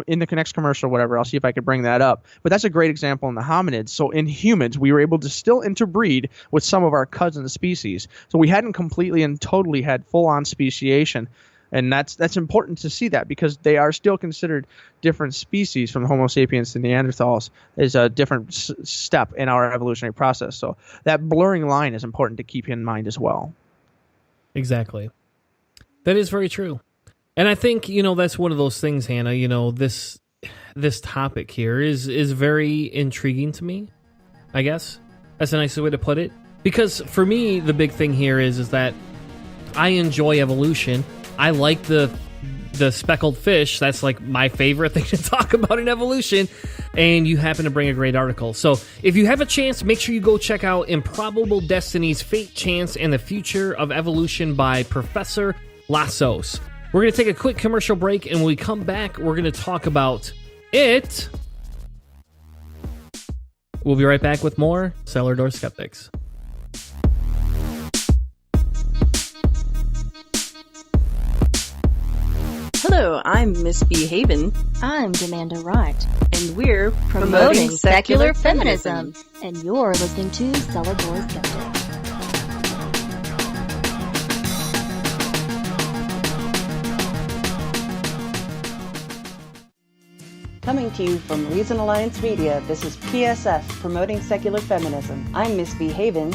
D: in the next commercial or whatever, I'll see if I could bring that up. But that's a great example in the hominids. So in humans, we were able to still interbreed with some of our cousin species. So we hadn't completely and totally had full-on speciation. And that's important to see that, because they are still considered different species from Homo sapiens to Neanderthals is a different step in our evolutionary process. So that blurring line is important to keep in mind as well.
C: Exactly. That is very true. And I think, that's one of those things, Hannah, this topic here is very intriguing to me, I guess. That's a nice way to put it. Because for me, the big thing here is that I enjoy evolution. I like the speckled fish. That's like my favorite thing to talk about in evolution. And you happen to bring a great article. So if you have a chance, make sure you go check out Improbable Destinies, Fate, Chance, and the Future of Evolution by Professor Lassos. We're going to take a quick commercial break, and when we come back, we're going to talk about it. We'll be right back with more Cellar Door Skeptics.
H: Hello
K: Hello, I'm Miss B. Haven.
H: I'm Demanda Wright.
K: And we're
H: promoting secular feminism. And you're listening to Cellar Door Skeptics.
L: Coming to you from Reason Alliance Media, this is PSF, Promoting Secular Feminism. I'm Miss B. Haven.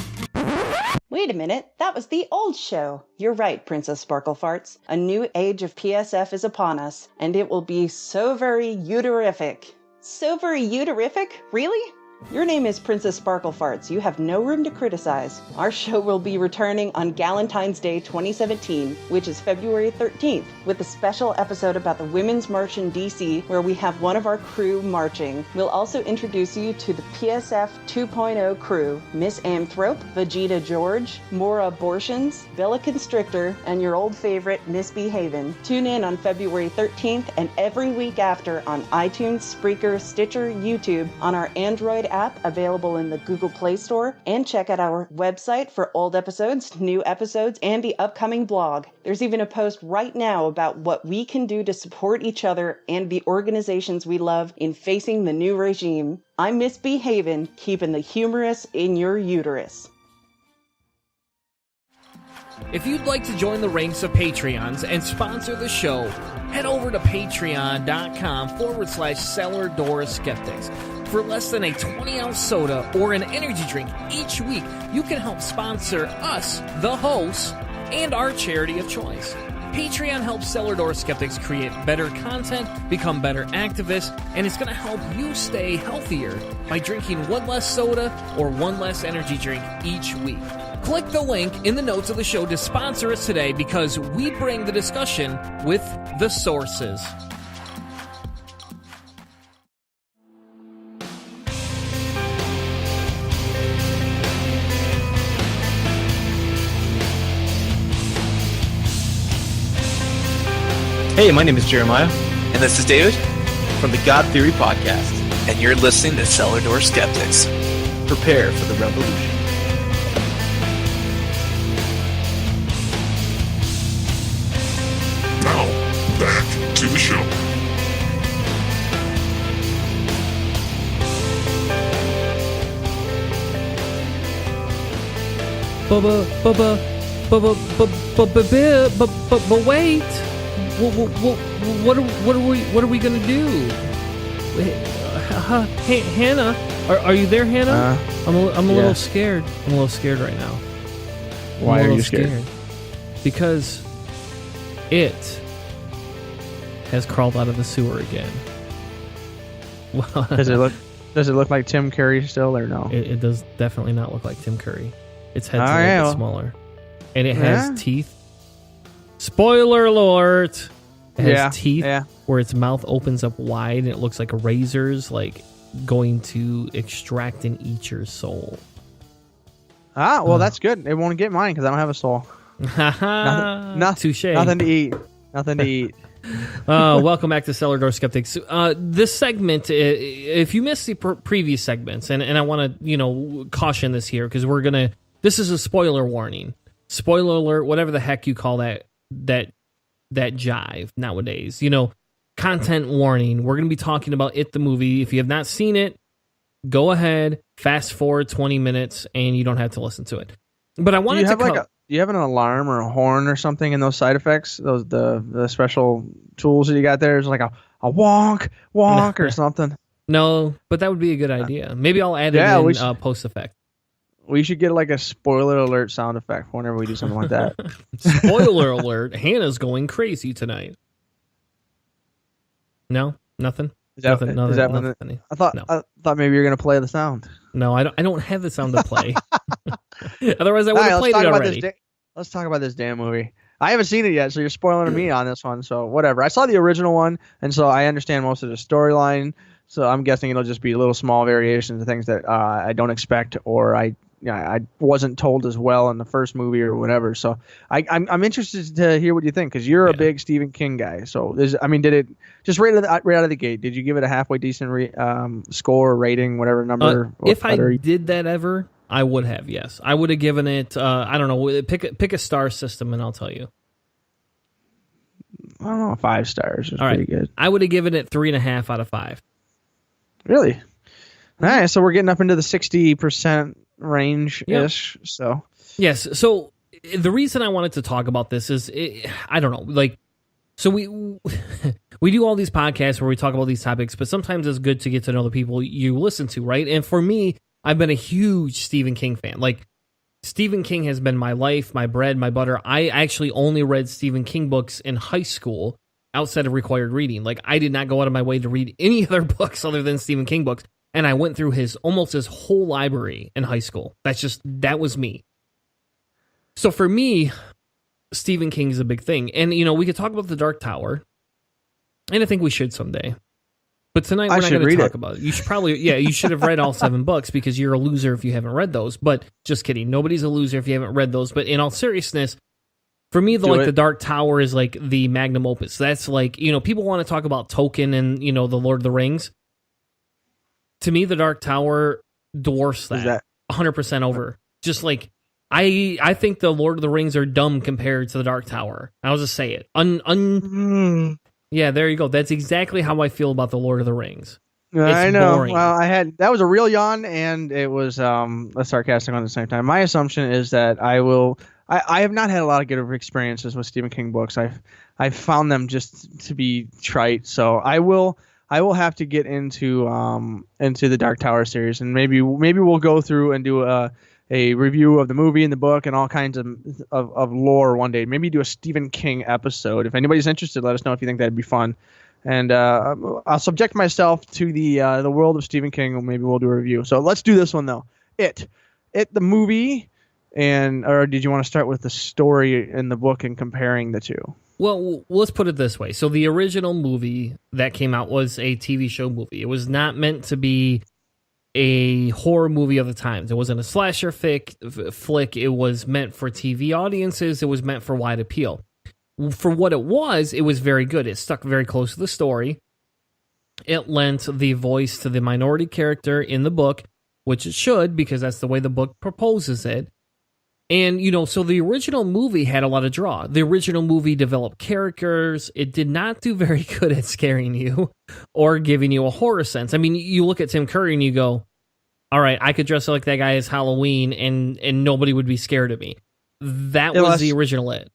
L: Wait a minute, that was the old show. You're right, Princess Sparkle Farts. A new age of PSF is upon us, and it will be so very uterific. So very uterific? Really? Your name is Princess Sparkle Farts. You have no room to criticize. Our show will be returning on Galentine's Day 2017, which is February 13th, with a special episode about the Women's March in DC, where we have one of our crew marching. We'll also introduce you to the PSF 2.0 crew, Miss Amthrope, Vegeta George, Mora Abortions, Bella Constrictor, and your old favorite, Miss B. Haven. Tune in on February 13th and every week after on iTunes, Spreaker, Stitcher, YouTube, on our Android app available in the Google Play Store, and check out our website for old episodes, new episodes, and the upcoming blog. There's even a post right now about what we can do to support each other and the organizations we love in facing the new regime. I'm Miss B. Haven, keeping the humorous in your uterus.
C: If you'd like to join the ranks of Patreons and sponsor the show, head over to patreon.com/Cellar Door Skeptics. For less than a 20-ounce soda or an energy drink each week, you can help sponsor us, the hosts, and our charity of choice. Patreon helps Cellar Door Skeptics create better content, become better activists, and it's going to help you stay healthier by drinking one less soda or one less energy drink each week. Click the link in the notes of the show to sponsor us today, because we bring the discussion with the sources.
E: Hey, my name is Jeremiah. And this is David from the God Theory Podcast. And you're listening to Cellar Door Skeptics. Prepare for the revolution.
A: Now, back to the show.
C: But wait. What are we gonna do? Hey, Hannah, are you there, Hannah? I'm a little scared. I'm a little scared right now.
D: Why are you scared?
C: Because it has crawled out of the sewer again.
D: Does it look like Tim Curry still, or no?
C: It does definitely not look like Tim Curry. Its head's a little bit smaller, and it has teeth. Spoiler alert! It has teeth where its mouth opens up wide, and it looks like razors, like going to extract and eat your soul.
D: Well, that's good. It won't get mine because I don't have a soul.
C: Touche.
D: Nothing to eat. Nothing to eat.
C: Welcome back to Cellar Door Skeptics. This segment, if you missed the previous segments, and I want to caution this here, because this is a spoiler warning. Spoiler alert, whatever the heck you call that jive nowadays. Content warning. We're going to be talking about It the movie. If you have not seen it, go ahead, fast forward 20 minutes, and you don't have to listen to it. But I wanted to
D: do you have an alarm or a horn or something in those side effects? Those the special tools that you got there? Is like a wonk or something?
C: No, but that would be a good idea. Maybe I'll add it in post effect.
D: We should get like a spoiler alert sound effect whenever we do something like that.
C: Spoiler alert, Hannah's going crazy tonight. No? Nothing? Nothing funny.
D: I thought maybe you were going to play the sound.
C: No, I don't have the sound to play. Otherwise, I would have played it already.
D: Let's talk about this damn movie. I haven't seen it yet, so you're spoiling me on this one, so whatever. I saw the original one, and so I understand most of the storyline, so I'm guessing it'll just be little small variations of things that I don't expect, or I wasn't told as well in the first movie or whatever. So I'm interested to hear what you think, because you're a big Stephen King guy. So did it just right out of the gate? Did you give it a halfway decent score or rating, whatever number?
C: If I did that ever, I would have. Yes, I would have given it. I don't know. Pick a star system, and I'll tell you.
D: I don't know, 5 stars. It's
C: All right.
D: pretty good.
C: I would have given it 3.5 out of 5.
D: Really? All right, so we're getting up into the 60% range-ish.
C: Yep.
D: So
C: yes. So the reason I wanted to talk about this is, I don't know, like, so we we do all these podcasts where we talk about these topics, but sometimes it's good to get to know the people you listen to, right? And for me, I've been a huge Stephen King fan. Like, Stephen King has been my life, my bread, my butter. I actually only read Stephen King books in high school outside of required reading. Like, I did not go out of my way to read any other books other than Stephen King books. And I went through almost his whole library in high school. That was me. So for me, Stephen King is a big thing. And, we could talk about The Dark Tower. And I think we should someday. But tonight we're not going to talk about it. You should probably, you should have read all 7 books because you're a loser if you haven't read those. But just kidding. Nobody's a loser if you haven't read those. But in all seriousness, for me, The Dark Tower is like the magnum opus. That's like, people want to talk about Tolkien and, the Lord of the Rings. To me, The Dark Tower dwarfs that 100% over. Just like, I think the Lord of the Rings are dumb compared to The Dark Tower. I'll just say it. Yeah, there you go. That's exactly how I feel about the Lord of the Rings.
D: I know.
C: Boring.
D: Well, that was a real yawn, and it was a sarcastic one at the same time. My assumption is that I have not had a lot of good experiences with Stephen King books. I've found them just to be trite. So I will have to get into the Dark Tower series, and maybe we'll go through and do a review of the movie and the book and all kinds of lore one day. Maybe do a Stephen King episode. If anybody's interested, let us know if you think that'd be fun. And I'll subject myself to the world of Stephen King, and maybe we'll do a review. So let's do this one though. It the movie, or did you want to start with the story in the book and comparing the two?
C: Well, let's put it this way. So the original movie that came out was a TV show movie. It was not meant to be a horror movie of the times. It wasn't a slasher flick. It was meant for TV audiences. It was meant for wide appeal. For what it was very good. It stuck very close to the story. It lent the voice to the minority character in the book, which it should, because that's the way the book proposes it. And, so the original movie had a lot of draw. The original movie developed characters. It did not do very good at scaring you or giving you a horror sense. I mean, you look at Tim Curry and you go, all right, I could dress like that guy as Halloween and nobody would be scared of me. That was the original it.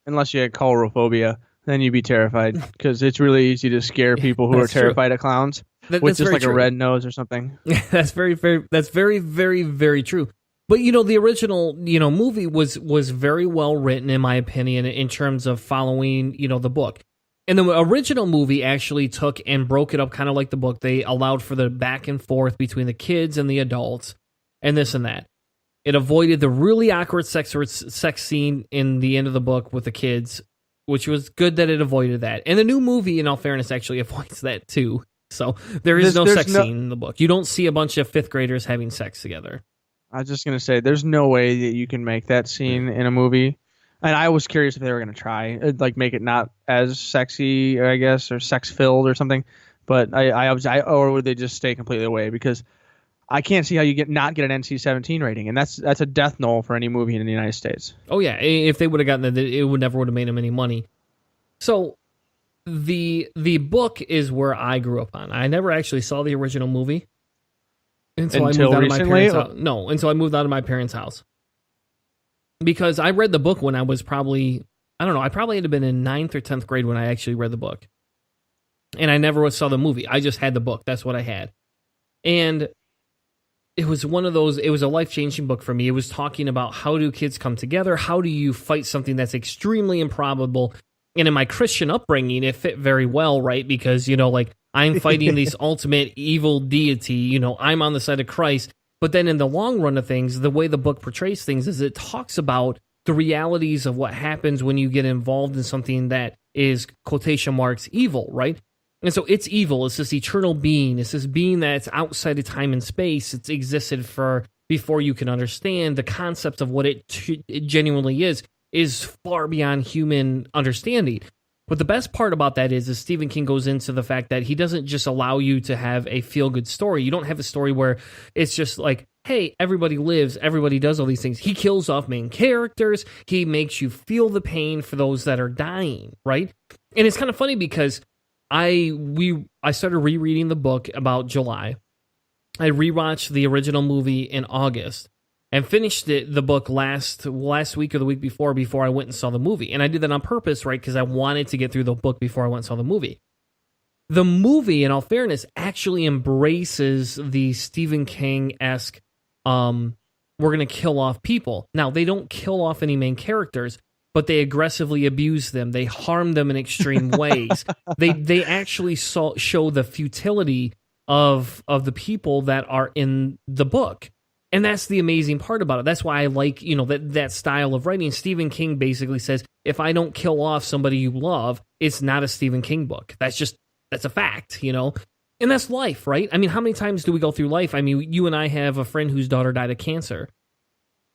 D: Unless you had coulrophobia, then you'd be terrified, because it's really easy to scare people who are terrified of clowns with just like a red nose or something.
C: That's very, very, very true. But, the original, movie was very well written, in my opinion, in terms of following, the book. And the original movie actually took and broke it up kind of like the book. They allowed for the back and forth between the kids and the adults and this and that. It avoided the really awkward sex scene in the end of the book with the kids, which was good that it avoided that. And the new movie, in all fairness, actually avoids that too. So there is no sex scene in the book. You don't see a bunch of 5th graders having sex together.
D: I was just going to say, there's no way that you can make that scene in a movie. And I was curious if they were going to try, like, make it not as sexy, I guess, or sex-filled or something. But or would they just stay completely away? Because I can't see how you not get an NC-17 rating, and that's a death knell for any movie in the United States.
C: Oh yeah, if they would have gotten that, it never would have made them any money. So the book is where I grew up on. I never actually saw the original movie. Until I moved out of my parents' house. No, until I moved out of my parents' house. Because I read the book when I was probably, I probably had been in 9th or 10th grade when I actually read the book. And I never saw the movie. I just had the book. That's what I had. And it was one of those, it was a life-changing book for me. It was talking about how do kids come together? How do you fight something that's extremely improbable? And in my Christian upbringing, it fit very well, right? Because, I'm fighting this ultimate evil deity, I'm on the side of Christ. But then in the long run of things, the way the book portrays things is it talks about the realities of what happens when you get involved in something that is, quotation marks, evil, right? And so it's evil. It's this eternal being. It's this being that's outside of time and space. It's existed before you can understand the concept of what it genuinely is far beyond human understanding. But the best part about that is Stephen King goes into the fact that he doesn't just allow you to have a feel-good story. You don't have a story where it's just like, hey, everybody lives, everybody does all these things. He kills off main characters. He makes you feel the pain for those that are dying, right? And it's kind of funny because I started rereading the book about July. I rewatched the original movie in August and finished the book last week or the week before I went and saw the movie. And I did that on purpose, right? Because I wanted to get through the book before I went and saw the movie. The movie, in all fairness, actually embraces the Stephen King-esque, we're going to kill off people. Now, they don't kill off any main characters, but they aggressively abuse them. They harm them in extreme ways. They actually show the futility of the people that are in the book. And that's the amazing part about it. That's why I like, that style of writing. Stephen King basically says, if I don't kill off somebody you love, it's not a Stephen King book. That's a fact, And that's life, right? I mean, how many times do we go through life? I mean, you and I have a friend whose daughter died of cancer.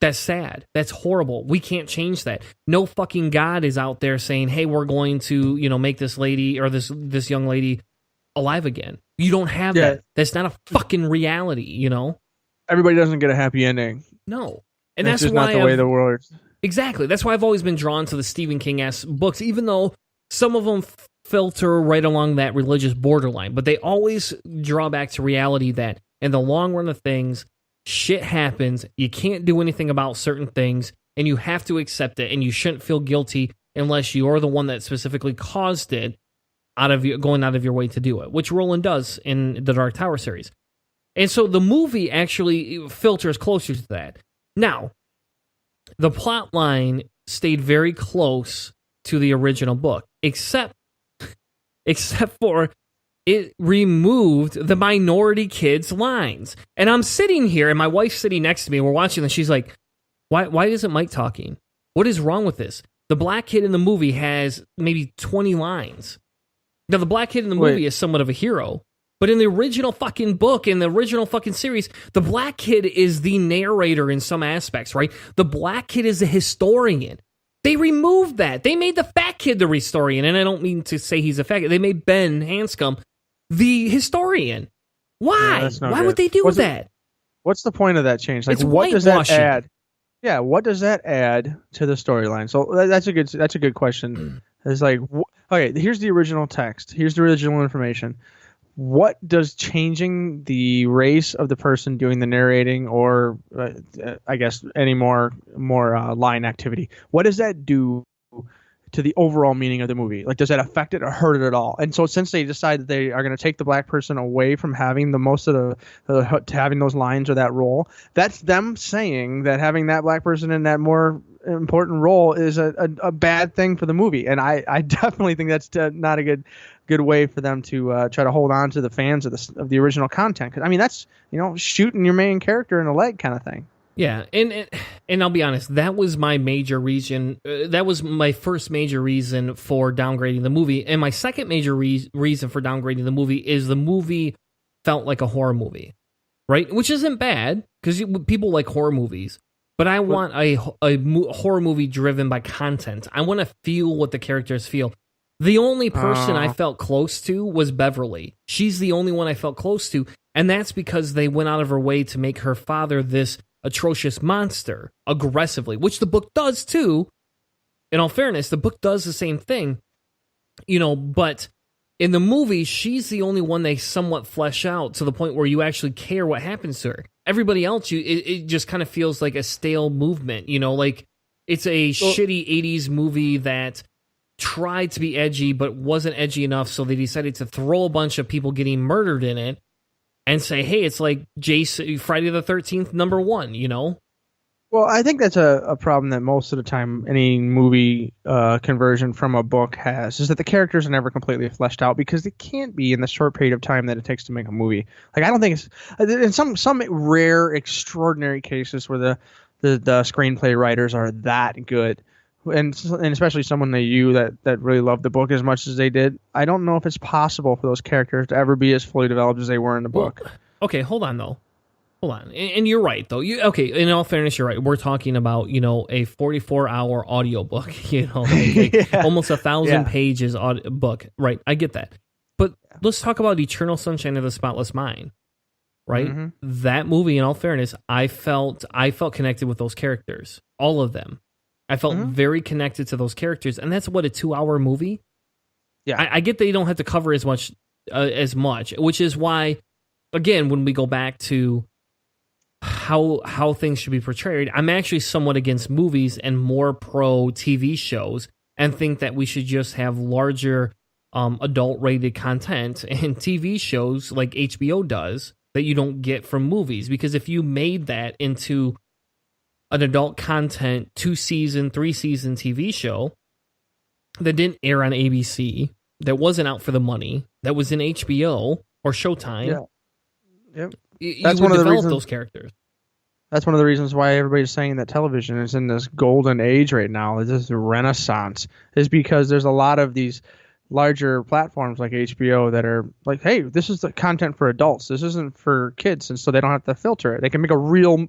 C: That's sad. That's horrible. We can't change that. No fucking God is out there saying, hey, we're going to, make this lady or this young lady alive again. You don't have that. That's not a fucking reality,
D: Everybody doesn't get a happy ending.
C: No. And
D: that's
C: that's
D: just
C: why
D: not the way the world works.
C: Exactly. That's why I've always been drawn to the Stephen King-esque books, even though some of them filter right along that religious borderline. But they always draw back to reality that in the long run of things, shit happens. You can't do anything about certain things, and you have to accept it, and you shouldn't feel guilty unless you're the one that specifically caused it going out of your way to do it, which Roland does in the Dark Tower series. And so the movie actually filters closer to that. Now, the plot line stayed very close to the original book, except for it removed the minority kids' lines. And I'm sitting here, and my wife's sitting next to me, and we're watching this. She's like, why isn't Mike talking? What is wrong with this? The black kid in the movie has maybe 20 lines. Now, the black kid in the movie is somewhat of a hero, but in the original fucking book, in the original fucking series, the black kid is the narrator in some aspects, right? The black kid is the historian. They removed that. They made the fat kid the historian, and I don't mean to say he's a fat kid. They made Ben Hanscom the historian. Why? Why would they do that?
D: What's the point of that change? Like,
C: It's
D: what does that
C: whitewashing.
D: add? Yeah, what does that add to the storyline? So that's a good question. It's like, okay, here's the original text. Here's the original information. What does changing the race of the person doing the narrating, or I guess any more line activity, what does that do to the overall meaning of the movie? Like, does that affect it or hurt it at all? And so since they decide that they are going to take the black person away from having the most of to having those lines or that role, that's them saying that having that black person in that more important role is a bad thing for the movie. And I definitely think that's not a good way for them to try to hold on to the fans of the original content. 'Cause, I mean, that's, shooting your main character in the leg kind of thing.
C: Yeah, and I'll be honest, that was my major reason. That was my first major reason for downgrading the movie, and my second major reason for downgrading the movie is the movie felt like a horror movie, right? Which isn't bad because people like horror movies, but I want a horror movie driven by content. I want to feel what the characters feel. The only person I felt close to was Beverly. She's the only one I felt close to, and that's because they went out of her way to make her father this atrocious monster aggressively, which the book does too. In all fairness, the book does the same thing, but in the movie, she's the only one they somewhat flesh out to the point where you actually care what happens to her. Everybody else, it just kind of feels like a stale movement, like it's a shitty 80s movie that tried to be edgy but wasn't edgy enough, so they decided to throw a bunch of people getting murdered in it and say, hey, it's like Friday the 13th #1,
D: Well, I think that's a problem that most of the time any movie conversion from a book has, is that the characters are never completely fleshed out because they can't be in the short period of time that it takes to make a movie. Like, I don't think it's in some rare, extraordinary cases where the screenplay writers are that good, and especially someone like you that really loved the book as much as they did. I don't know if it's possible for those characters to ever be as fully developed as they were in the book.
C: Okay, hold on though. Hold on, and you're right though. Okay? In all fairness, you're right. We're talking about a 44-hour audiobook. Almost 1,000 pages book. Right, I get that. But let's talk about Eternal Sunshine of the Spotless Mind. Right, that movie. In all fairness, I felt connected with those characters, all of them. I felt very connected to those characters, and that's what a 2-hour movie.
D: Yeah,
C: I get that you don't have to cover as much, which is why, again, when we go back to how things should be portrayed, I'm actually somewhat against movies and more pro TV shows, and think that we should just have larger adult-rated content and TV shows like HBO does that you don't get from movies. Because if you made that into an adult content 2-season, 3-season TV show that didn't air on ABC, that wasn't out for the money, that was in HBO or Showtime,
D: that's one of the reasons
C: those characters.
D: That's one of the reasons why everybody's saying that television is in this golden age right now. This renaissance is because there's a lot of these larger platforms like HBO that are like, hey, this is the content for adults. This isn't for kids, and so they don't have to filter it. They can make a real,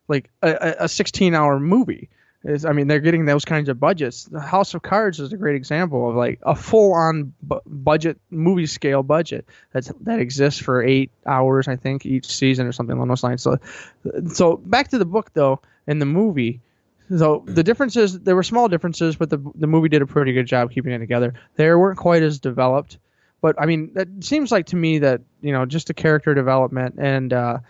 D: like a 16-hour movie. They're getting those kinds of budgets. The House of Cards is a great example of like a full-on budget, movie scale budget that exists for 8 hours, I think, each season or something along those lines. So back to the book though, and the movie. So the differences, there were small differences, but the movie did a pretty good job keeping it together. They weren't quite as developed, but it seems like to me that just a character development and a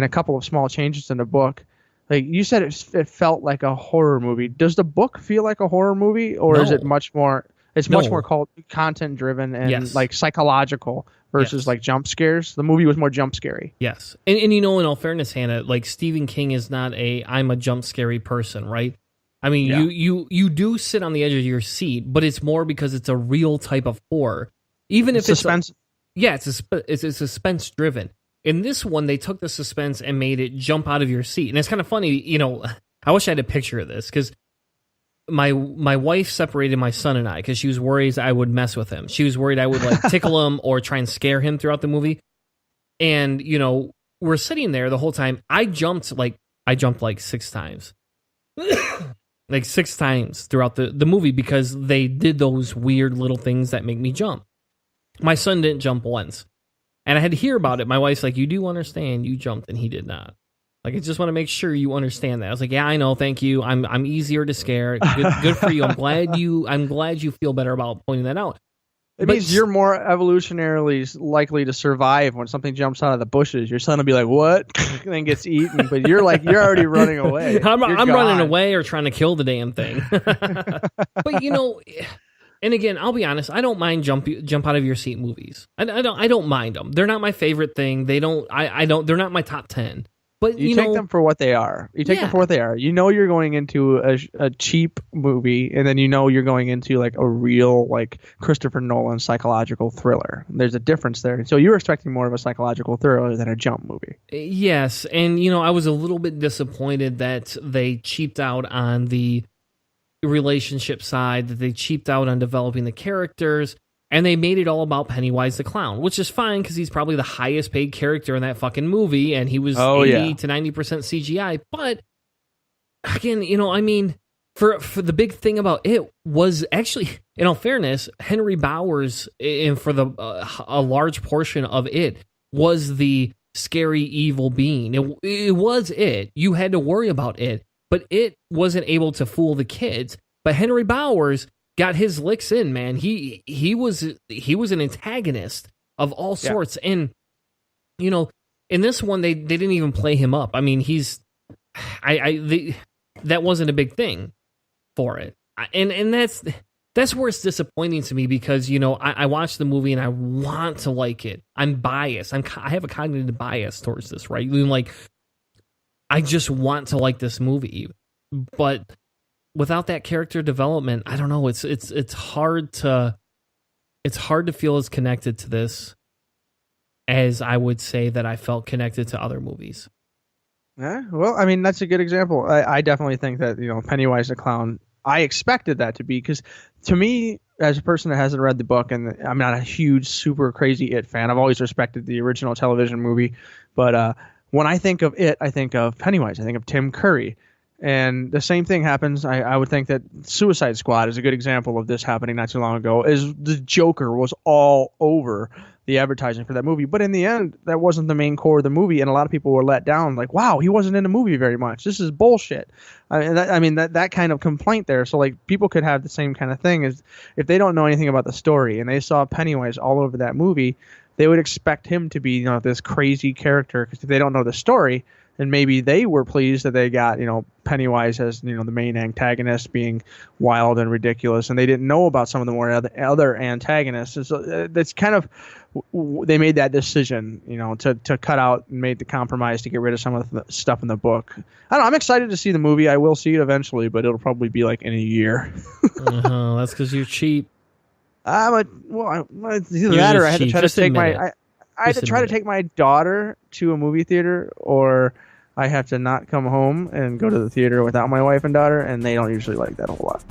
D: couple of small changes in the book. Like you said, it felt like a horror movie. Does the book feel like a horror movie, or is it much more? It's much more called content driven and like psychological versus like jump scares. The movie was more jump scary.
C: Yes, and in all fairness, Hannah, like Stephen King is not I'm a jump scary person, right? I mean, you do sit on the edge of your seat, but it's more because it's a real type of horror. Even if
D: suspense.
C: It's suspense driven. In this one, they took the suspense and made it jump out of your seat. And it's kind of funny, I wish I had a picture of this, because my wife separated my son and I because she was worried I would mess with him. She was worried I would like tickle him or try and scare him throughout the movie. And, we're sitting there the whole time. I jumped like 6 times. Like 6 times throughout the movie because they did those weird little things that make me jump. My son didn't jump once. And I had to hear about it. My wife's like, you do understand you jumped and he did not. Like, I just want to make sure you understand that. I was like, yeah, I know. Thank you. I'm easier to scare. Good for you. I'm glad you feel better about pointing that out.
D: It means you're more evolutionarily likely to survive when something jumps out of the bushes. Your son will be like, what? And then gets eaten. But you're already running away.
C: I'm running away or trying to kill the damn thing. But, and again, I'll be honest, I don't mind jump out of your seat movies. I don't mind them. They're not my favorite thing. They're not my top 10. But
D: you take them for what they are. Them for what they are. You're going into a cheap movie, and then you're going into like a real like Christopher Nolan psychological thriller. There's a difference there. So you're expecting more of a psychological thriller than a jump movie.
C: Yes, and I was a little bit disappointed that they cheaped out on the relationship side, that they cheaped out on developing the characters. And they made it all about Pennywise the Clown, which is fine because he's probably the highest paid character in that fucking movie, and he was 80 to 90% CGI. But again, for the big thing about it was actually, in all fairness, Henry Bowers, and for a large portion of it, was the scary evil being. It was it. You had to worry about it, but it wasn't able to fool the kids. But Henry Bowers got his licks in, man. He was an antagonist of all sorts, and in this one they didn't even play him up. I mean, that wasn't a big thing for it, and that's where it's disappointing to me because I watched the movie and I want to like it. I'm biased. I have a cognitive bias towards this, right? Like, I just want to like this movie, but without that character development, I don't know. It's hard to feel as connected to this as I would say that I felt connected to other movies.
D: Yeah, well, I mean, that's a good example. I definitely think that Pennywise the Clown. I expected that to be, because to me, as a person that hasn't read the book, and I'm not a huge, super crazy It fan. I've always respected the original television movie, but when I think of it, I think of Pennywise. I think of Tim Curry. And the same thing happens. I would think that Suicide Squad is a good example of this happening not too long ago. Is the Joker was all over the advertising for that movie, but in the end, that wasn't the main core of the movie, and a lot of people were let down. Like, wow, he wasn't in the movie very much. This is bullshit. That kind of complaint there. So like, people could have the same kind of thing as if they don't know anything about the story and they saw Pennywise all over that movie, they would expect him to be this crazy character because if they don't know the story. And maybe they were pleased that they got, Pennywise as, the main antagonist being wild and ridiculous. And they didn't know about some of the more other antagonists. And so that's kind of, they made that decision, to cut out and made the compromise to get rid of some of the stuff in the book. I don't know. I'm excited to see the movie. I will see it eventually, but it'll probably be like in a year.
C: That's because you're cheap.
D: It's either that or I had to try to take I had to try to take my daughter to a movie theater, or I have to not come home and go to the theater without my wife and daughter, and they don't usually like that a whole lot.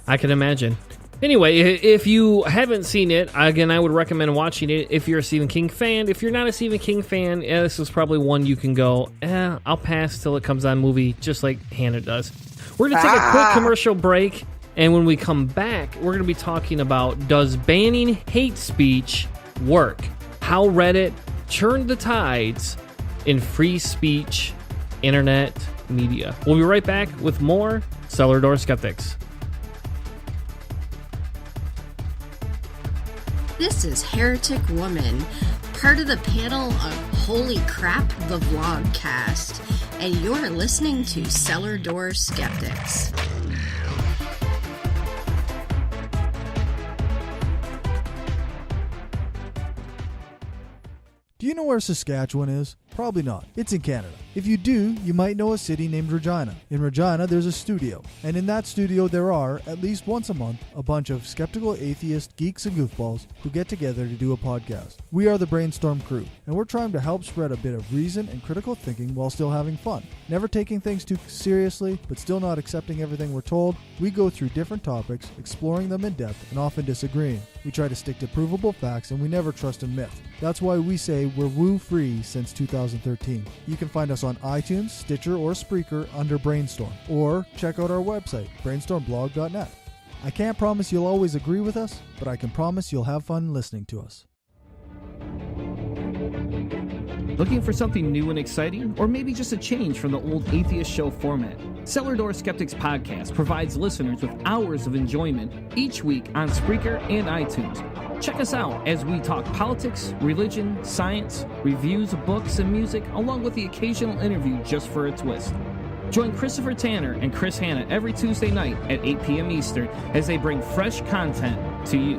C: I can imagine. Anyway, if you haven't seen it, again, I would recommend watching it if you're a Stephen King fan. If you're not a Stephen King fan, this is probably one you can go, I'll pass till it comes on movie, just like Hannah does. We're going to take a quick commercial break, and when we come back, we're going to be talking about, does banning hate speech work? How Reddit turned the tides in free speech internet media. We'll be right back with more Cellar Door Skeptics.
M: This is Heretic Woman, part of the panel of Holy Crap, the Vlogcast, and you're listening to Cellar Door Skeptics.
N: Do you know where Saskatchewan is? Probably not. It's in Canada. If you do, you might know a city named Regina. In Regina, there's a studio. And in that studio, there are, at least once a month, a bunch of skeptical atheist geeks and goofballs who get together to do a podcast. We are the Brainstorm Crew, and we're trying to help spread a bit of reason and critical thinking while still having fun. Never taking things too seriously, but still not accepting everything we're told, we go through different topics, exploring them in depth, and often disagreeing. We try to stick to provable facts, and we never trust a myth. That's why we say we're woo-free since 2013. You can find us on iTunes, Stitcher, or Spreaker under Brainstorm, or check out our website, brainstormblog.net. I can't promise you'll always agree with us, but I can promise you'll have fun listening to us.
C: Looking for something new and exciting, or maybe just a change from the old Atheist Show format? Cellar Door Skeptics Podcast provides listeners with hours of enjoyment each week on Spreaker and iTunes. Check us out as we talk politics, religion, science, reviews of books and music, along with the occasional interview just for a twist. Join Christopher Tanner and Chris Hanna every Tuesday night at 8 p.m. Eastern as they bring fresh content to you.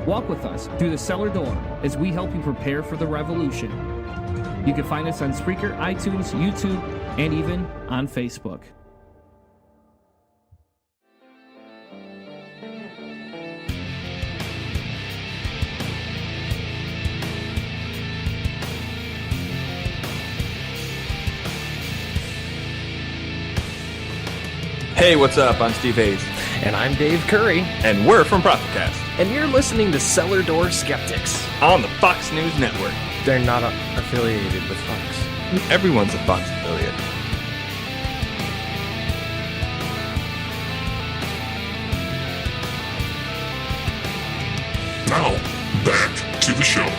C: Walk with us through the cellar door as we help you prepare for the revolution. You can find us on Spreaker, iTunes, YouTube, and even on Facebook.
O: Hey, what's up? I'm Steve Hayes.
P: And I'm Dave Curry.
O: And we're from Prophetcast.
P: And you're listening to Cellar Door Skeptics
O: on the Fox News Network.
P: They're not affiliated with Fox.
O: Everyone's a Fox affiliate.
A: Now, back to the show.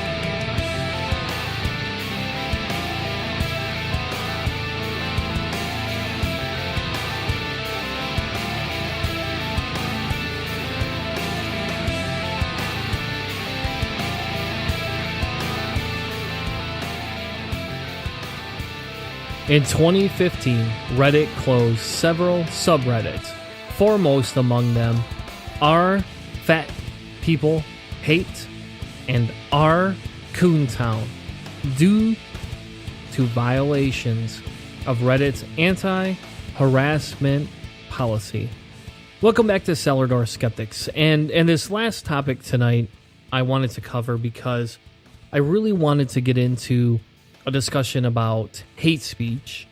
C: In 2015, Reddit closed several subreddits, foremost among them R Fat People Hate and R Coontown, due to violations of Reddit's anti-harassment policy. Welcome back to Cellar Door Skeptics, and this last topic tonight I wanted to cover because I really wanted to get into a discussion about hate speech,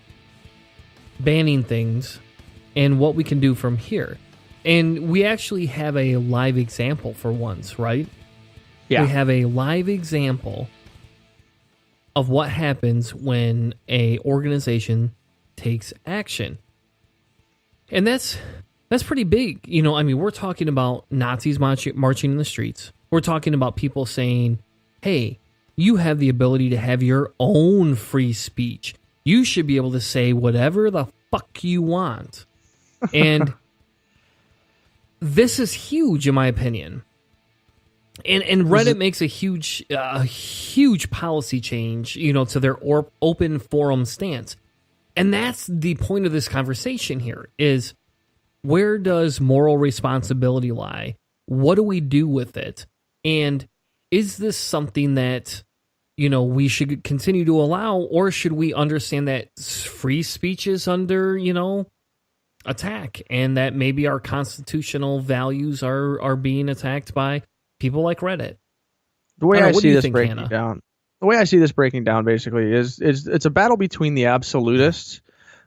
C: banning things, and what we can do from here. And we actually have a live example for once, right?
D: Yeah.
C: We have a live example of what happens when a organization takes action. And that's pretty big. You know, I mean, we're talking about Nazis marching in the streets. We're talking about people saying, hey, you have the ability to have your own free speech. You should be able to say whatever the fuck you want. And this is huge, in my opinion. And Reddit makes a huge policy change, you know, to their open forum stance. And that's the point of this conversation here is, where does moral responsibility lie? What do we do with it? And is this something that, you know, we should continue to allow, or should we understand that free speech is under, you know, attack, and that maybe our constitutional values are being attacked by people like Reddit?
D: The way I see this breaking down, basically is it's a battle between the absolutists,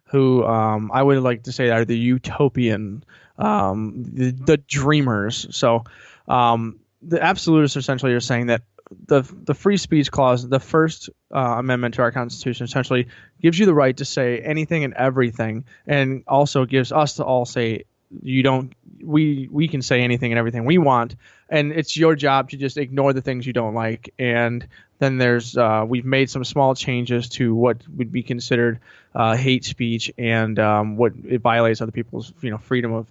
D: who I would like to say are the utopian, the dreamers. So the absolutists essentially are saying that the free speech clause, the First Amendment to our Constitution, essentially gives you the right to say anything and everything, and also gives us to all say we can say anything and everything we want, and it's your job to just ignore the things you don't like. And then there's we've made some small changes to what would be considered hate speech, and what it violates other people's, you know, freedom of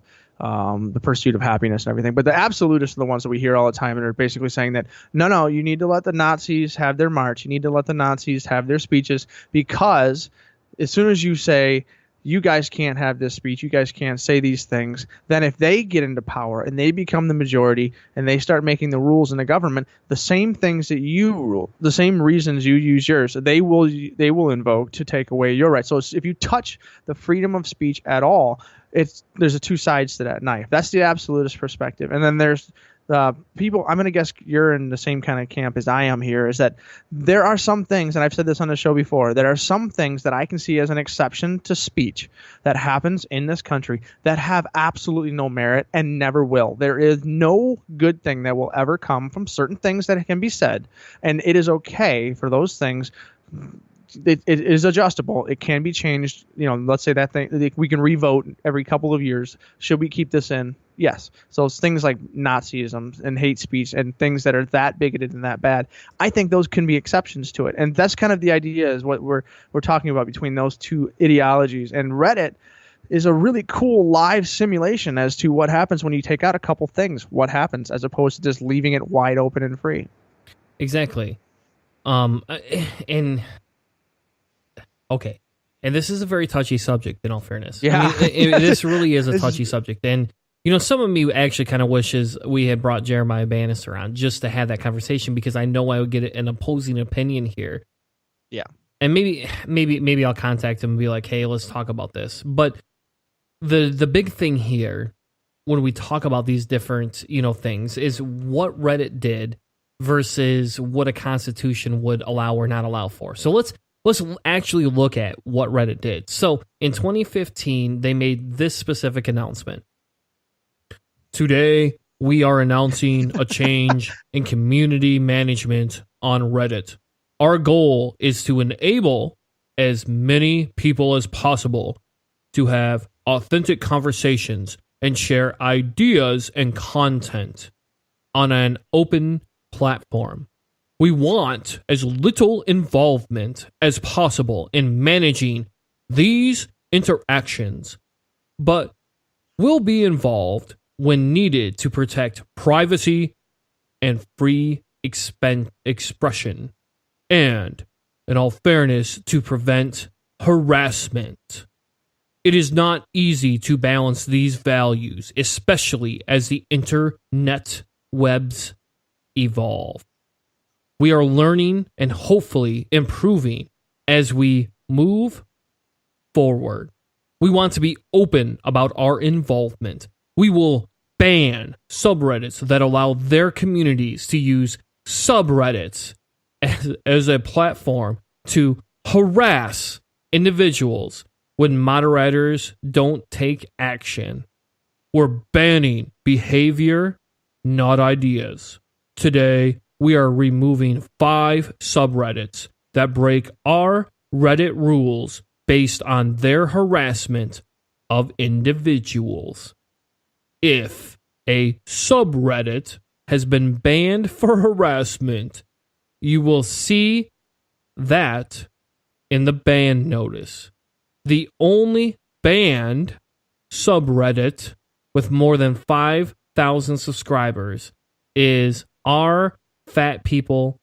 D: the pursuit of happiness and everything. But the absolutists are the ones that we hear all the time, and are basically saying that no, you need to let the Nazis have their march, you need to let the Nazis have their speeches, because as soon as you say you guys can't have this speech, you guys can't say these things, then if they get into power and they become the majority and they start making the rules in the government, the same things that you rule, the same reasons you use yours, they will invoke to take away your rights. So if you touch the freedom of speech at all, there's two sides to that knife. That's the absolutist perspective. And then there's people, I'm going to guess you're in the same kind of camp as I am here, is that there are some things, and I've said this on the show before, there are some things that I can see as an exception to speech that happens in this country that have absolutely no merit and never will. There is no good thing that will ever come from certain things that can be said, and it is okay for those things. It is adjustable. It can be changed. You know, let's say that thing, we can revote every couple of years. Should we keep this in? Yes. So it's things like Nazism and hate speech and things that are that bigoted and that bad, I think those can be exceptions to it. And that's kind of the idea, is what we're talking about between those two ideologies. And Reddit is a really cool live simulation as to what happens when you take out a couple things. What happens, as opposed to just leaving it wide open and free.
C: Exactly. Okay. And this is a very touchy subject, in all fairness.
D: Yeah.
C: I mean, this really is a touchy subject. And, you know, some of me actually kind of wishes we had brought Jeremiah Bannister on just to have that conversation, because I know I would get an opposing opinion here.
D: Yeah.
C: And maybe I'll contact him and be like, hey, let's talk about this. But the big thing here, when we talk about these different, you know, things, is what Reddit did versus what a constitution would allow or not allow for. So let's actually look at what Reddit did. So in 2015, they made this specific announcement. Today, we are announcing a change in community management on Reddit. Our goal is to enable as many people as possible to have authentic conversations and share ideas and content on an open platform. We want as little involvement as possible in managing these interactions, but will be involved when needed to protect privacy and free expression, and, in all fairness, to prevent harassment. It is not easy to balance these values, especially as the internet webs evolve. We are learning and hopefully improving as we move forward. We want to be open about our involvement. We will ban subreddits that allow their communities to use subreddits as a platform to harass individuals when moderators don't take action. We're banning behavior, not ideas. Today, we are removing 5 subreddits that break our Reddit rules based on their harassment of individuals. If a subreddit has been banned for harassment, you will see that in the ban notice. The only banned subreddit with more than 5,000 subscribers is R Fat People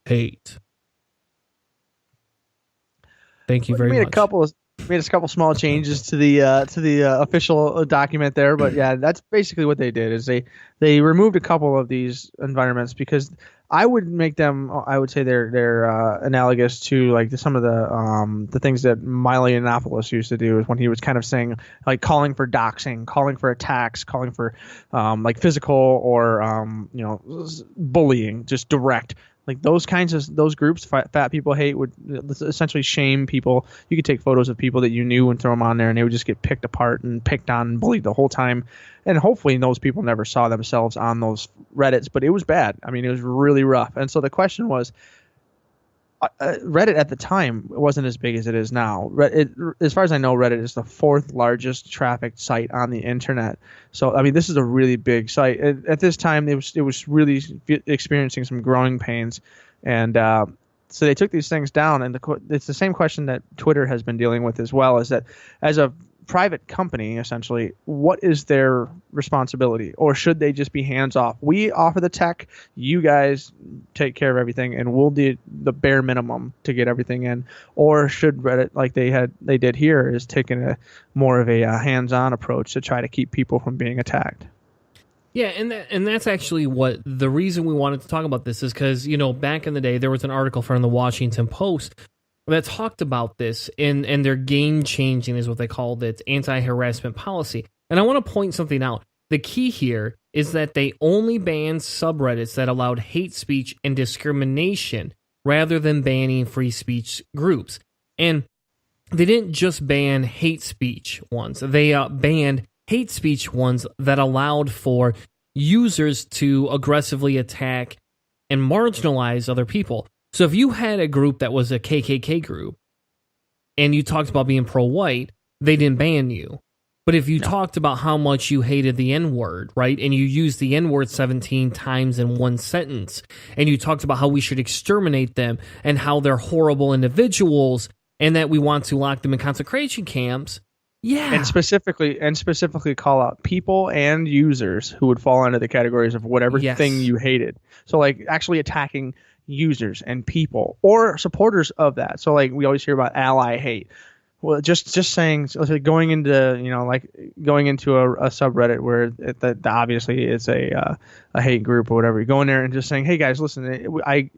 C: Hate. Thank you very much.
D: Made a couple small changes to the official document there, but yeah, that's basically what they did. Is they removed a couple of these environments because I would make them. I would say they're analogous to like some of the things that Milo Yiannopoulos used to do, is when he was kind of saying like calling for doxing, calling for attacks, calling for like physical or bullying, just direct. Like those groups, Fat People Hate would essentially shame people. You could take photos of people that you knew and throw them on there, and they would just get picked apart and picked on and bullied the whole time. And hopefully those people never saw themselves on those Reddits, but it was bad. I mean, it was really rough. And so the question was, Reddit at the time wasn't as big as it is now. As far as I know, Reddit is the 4th largest trafficked site on the internet. So, I mean, this is a really big site. At this time, it was really experiencing some growing pains. And so they took these things down. And it's the same question that Twitter has been dealing with as well, is that as a private company, essentially, what is their responsibility? Or should they just be hands off? We offer the tech, you guys take care of everything, and we'll do the bare minimum to get everything in. Or should Reddit, like they did here, is taking a more of a hands-on approach to try to keep people from being attacked?
C: Yeah, and that's actually what the reason we wanted to talk about this is because, back in the day, there was an article from the Washington Post that talked about this, and their game-changing is what they called it, anti-harassment policy. And I want to point something out. The key here is that they only banned subreddits that allowed hate speech and discrimination rather than banning free speech groups. And they didn't just ban hate speech ones. They banned hate speech ones that allowed for users to aggressively attack and marginalize other people. So if you had a group that was a KKK group and you talked about being pro-white, they didn't ban you. But if you talked about how much you hated the N-word, right, and you used the N-word 17 times in one sentence, and you talked about how we should exterminate them and how they're horrible individuals and that we want to lock them in concentration camps,
D: and specifically call out people and users who would fall under the categories of whatever thing you hated. So like actually attacking users and people or supporters of that. So like we always hear about ally hate. Well, just saying, so going into a subreddit where that obviously is a hate group or whatever, you go in there and just saying, hey guys, listen,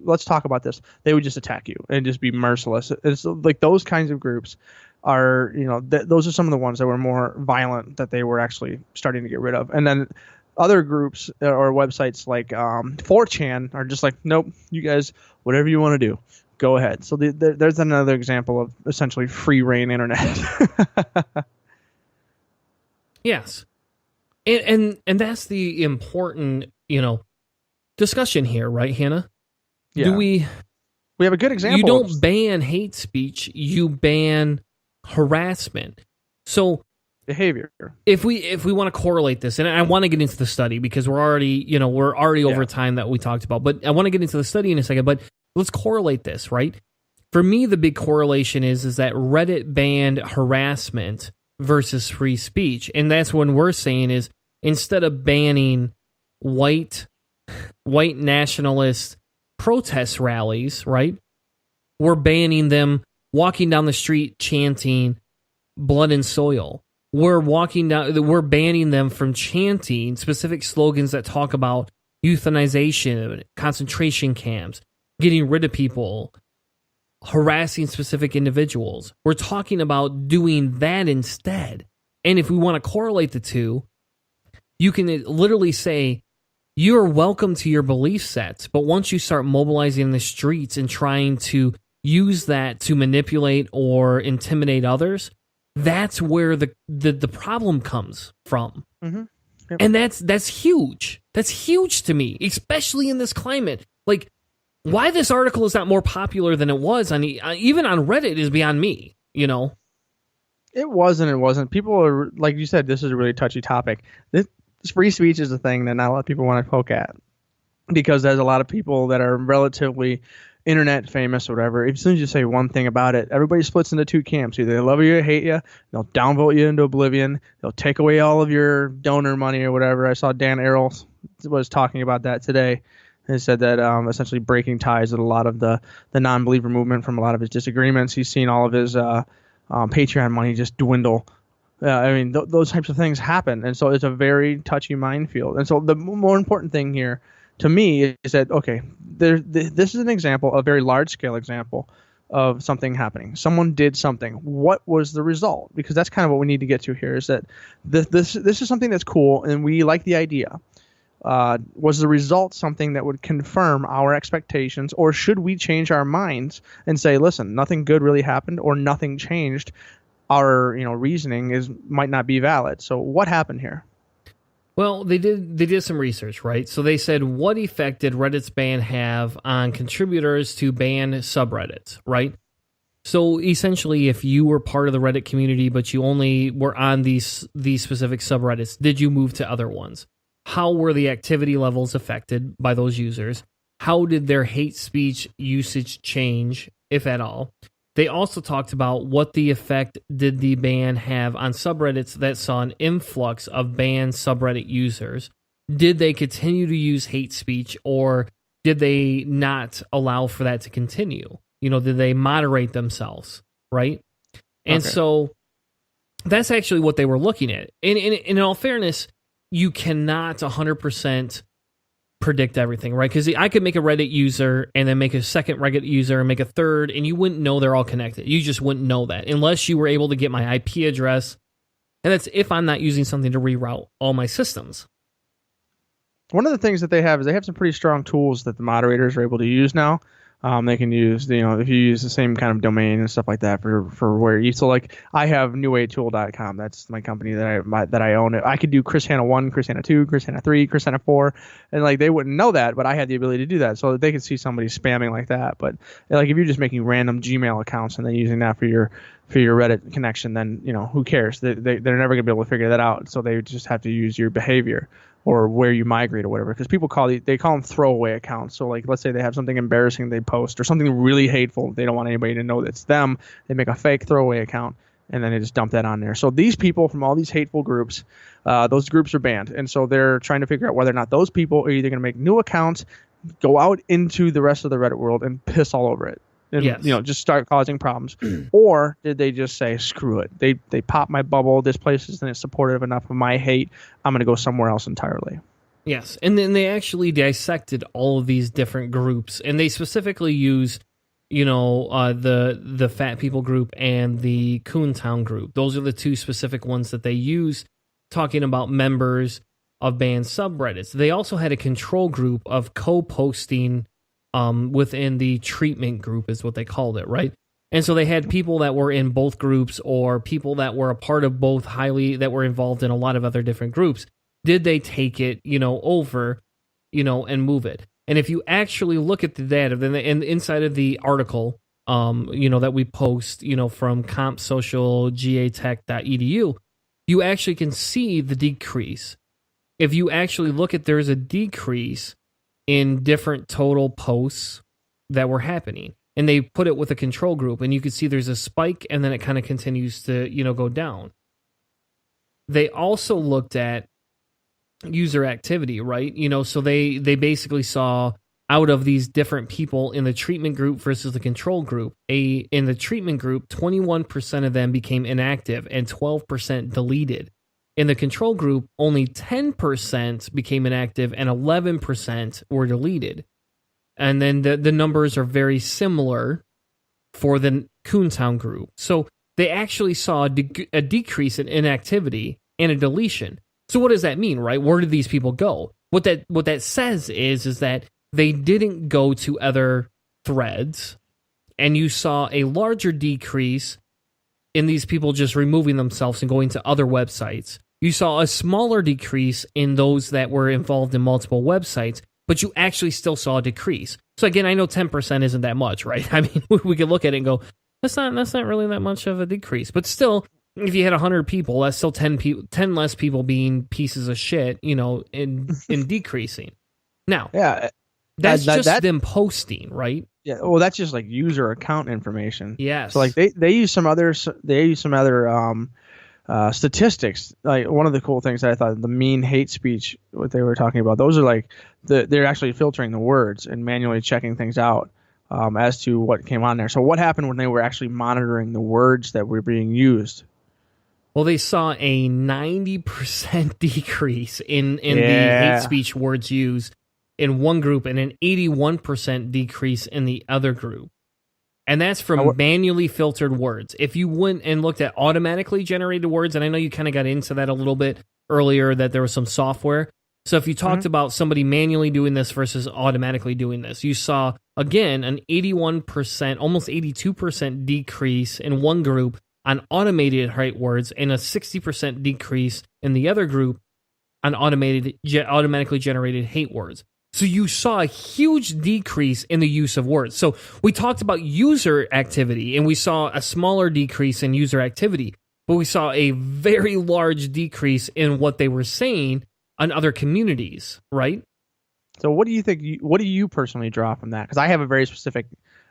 D: let's talk about this. They would just attack you and just be merciless. It's like those kinds of groups are, those are some of the ones that were more violent that they were actually starting to get rid of. And then other groups or websites like 4chan are just like, nope, you guys, whatever you want to do, go ahead. So there's another example of essentially free reign internet.
C: Yes. And that's the important, discussion here, right, Hannah?
D: Yeah.
C: We
D: have a good example.
C: You don't ban hate speech, you ban harassment. So
D: behavior.
C: If we want to correlate this, and I want to get into the study because we're already over time that we talked about, but I want to get into the study in a second, but let's correlate this, right? For me, the big correlation is that Reddit banned harassment versus free speech. And that's when we're saying is instead of banning white nationalist protest rallies, right? We're banning them walking down the street chanting blood and soil. We're banning them from chanting specific slogans that talk about euthanization, concentration camps, getting rid of people, harassing specific individuals. We're talking about doing that instead. And if we want to correlate the two, you can literally say, you're welcome to your belief sets, but once you start mobilizing in the streets and trying to use that to manipulate or intimidate others, that's where the problem comes from.
D: Mm-hmm. Yep.
C: And that's huge. That's huge to me, especially in this climate. Like, why this article is not more popular than it was on even on Reddit is beyond me, you know?
D: It wasn't. People are, like you said, this is a really touchy topic. This free speech is a thing that not a lot of people want to poke at, because there's a lot of people that are relatively internet famous or whatever. As soon as you say one thing about it, everybody splits into two camps. Either they love you or hate you. They'll downvote you into oblivion. They'll take away all of your donor money or whatever. I saw Dan Arrow was talking about that today. He said that essentially breaking ties with a lot of the non-believer movement from a lot of his disagreements. He's seen all of his Patreon money just dwindle. I mean, those types of things happen. And so it's a very touchy minefield. And so the more important thing here to me is that, okay, this is an example, a very large-scale example of something happening. Someone did something. What was the result? Because that's kind of what we need to get to here, is that this is something that's cool, and we like the idea. Was the result something that would confirm our expectations, or should we change our minds and say, listen, nothing good really happened, or nothing changed? Our reasoning might not be valid. So what happened here?
C: Well, they did some research, right? So they said, what effect did Reddit's ban have on contributors to banned subreddits, right? So essentially, if you were part of the Reddit community, but you only were on these specific subreddits, did you move to other ones? How were the activity levels affected by those users? How did their hate speech usage change, if at all? They also talked about what the effect did the ban have on subreddits that saw an influx of banned subreddit users. Did they continue to use hate speech, or did they not allow for that to continue? Did they moderate themselves, right? And so that's actually what they were looking at. And in all fairness, you cannot 100% predict everything, right? Because I could make a Reddit user and then make a second Reddit user and make a third, and you wouldn't know they're all connected. You just wouldn't know that unless you were able to get my IP address. And that's if I'm not using something to reroute all my systems.
D: One of the things that they have is they have some pretty strong tools that the moderators are able to use now. They can use, if you use the same kind of domain and stuff like that for where you, so like I have newagetool.com. That's my company that I own. I could do Chris Hanna 1, Chris Hanna 2, Chris Hanna 3, Chris Hanna 4, and like they wouldn't know that, but I had the ability to do that, so that they could see somebody spamming like that. But like if you're just making random Gmail accounts and then using that for your Reddit connection, then who cares? They're never gonna be able to figure that out. So they just have to use your behavior or where you migrate or whatever, because people call them throwaway accounts. So like, let's say they have something embarrassing they post or something really hateful. They don't want anybody to know that's them. They make a fake throwaway account and then they just dump that on there. So these people from all these hateful groups, those groups are banned. And so they're trying to figure out whether or not those people are either going to make new accounts, go out into the rest of the Reddit world and piss all over it. And,
C: yes.
D: Just start causing problems. Or did they just say, screw it? They popped my bubble. This place isn't supportive enough of my hate. I'm going to go somewhere else entirely.
C: Yes. And then they actually dissected all of these different groups, and they specifically use, the Fat People group and the Coontown group. Those are the two specific ones that they use talking about members of banned subreddits. They also had a control group of co-posting within the treatment group is what they called it, right? And so they had people that were in both groups, or people that were a part of both that were involved in a lot of other different groups. Did they take it, over, and move it? And if you actually look at the data, then inside of the article, that we post, from compsocialgatech.edu, you actually can see the decrease. If you actually look at, there's a decrease in different total posts that were happening. And they put it with a control group, and you can see there's a spike, and then it kind of continues to, go down. They also looked at user activity, right? So they basically saw, out of these different people in the treatment group versus the control group, in the treatment group, 21% of them became inactive and 12% deleted. In the control group, only 10% became inactive and 11% were deleted. And then the numbers are very similar for the Coontown group. So they actually saw a decrease in inactivity and a deletion. So what does that mean, right? Where did these people go? What that says is that they didn't go to other threads, and you saw a larger decrease in these people just removing themselves and going to other websites. You saw a smaller decrease in those that were involved in multiple websites, but you actually still saw a decrease. So again, I know 10% isn't that much, right? I mean, we could look at it and go, that's not really that much of a decrease. But still, if you had 100 people, that's still 10 less people being pieces of shit, in decreasing. Now,
D: yeah,
C: that's just them posting, right?
D: Yeah, well, that's just like user account information.
C: Yes.
D: So like they use some other statistics. Like one of the cool things that I thought, the mean hate speech, what they were talking about, those are like they're actually filtering the words and manually checking things out as to what came on there. So what happened when they were actually monitoring the words that were being used?
C: Well, they saw a 90% decrease in the hate speech words used in one group and an 81% decrease in the other group. And that's from manually filtered words. If you went and looked at automatically generated words, and I know you kind of got into that a little bit earlier, that there was some software. So if you talked about somebody manually doing this versus automatically doing this, you saw, again, an 81%, almost 82% decrease in one group on automated hate words and a 60% decrease in the other group on automatically generated hate words. So you saw a huge decrease in the use of words. So we talked about user activity, and we saw a smaller decrease in user activity, but we saw a very large decrease in what they were saying on other communities, right?
D: So what do you think? What do you personally draw from that? Because I have a very specific,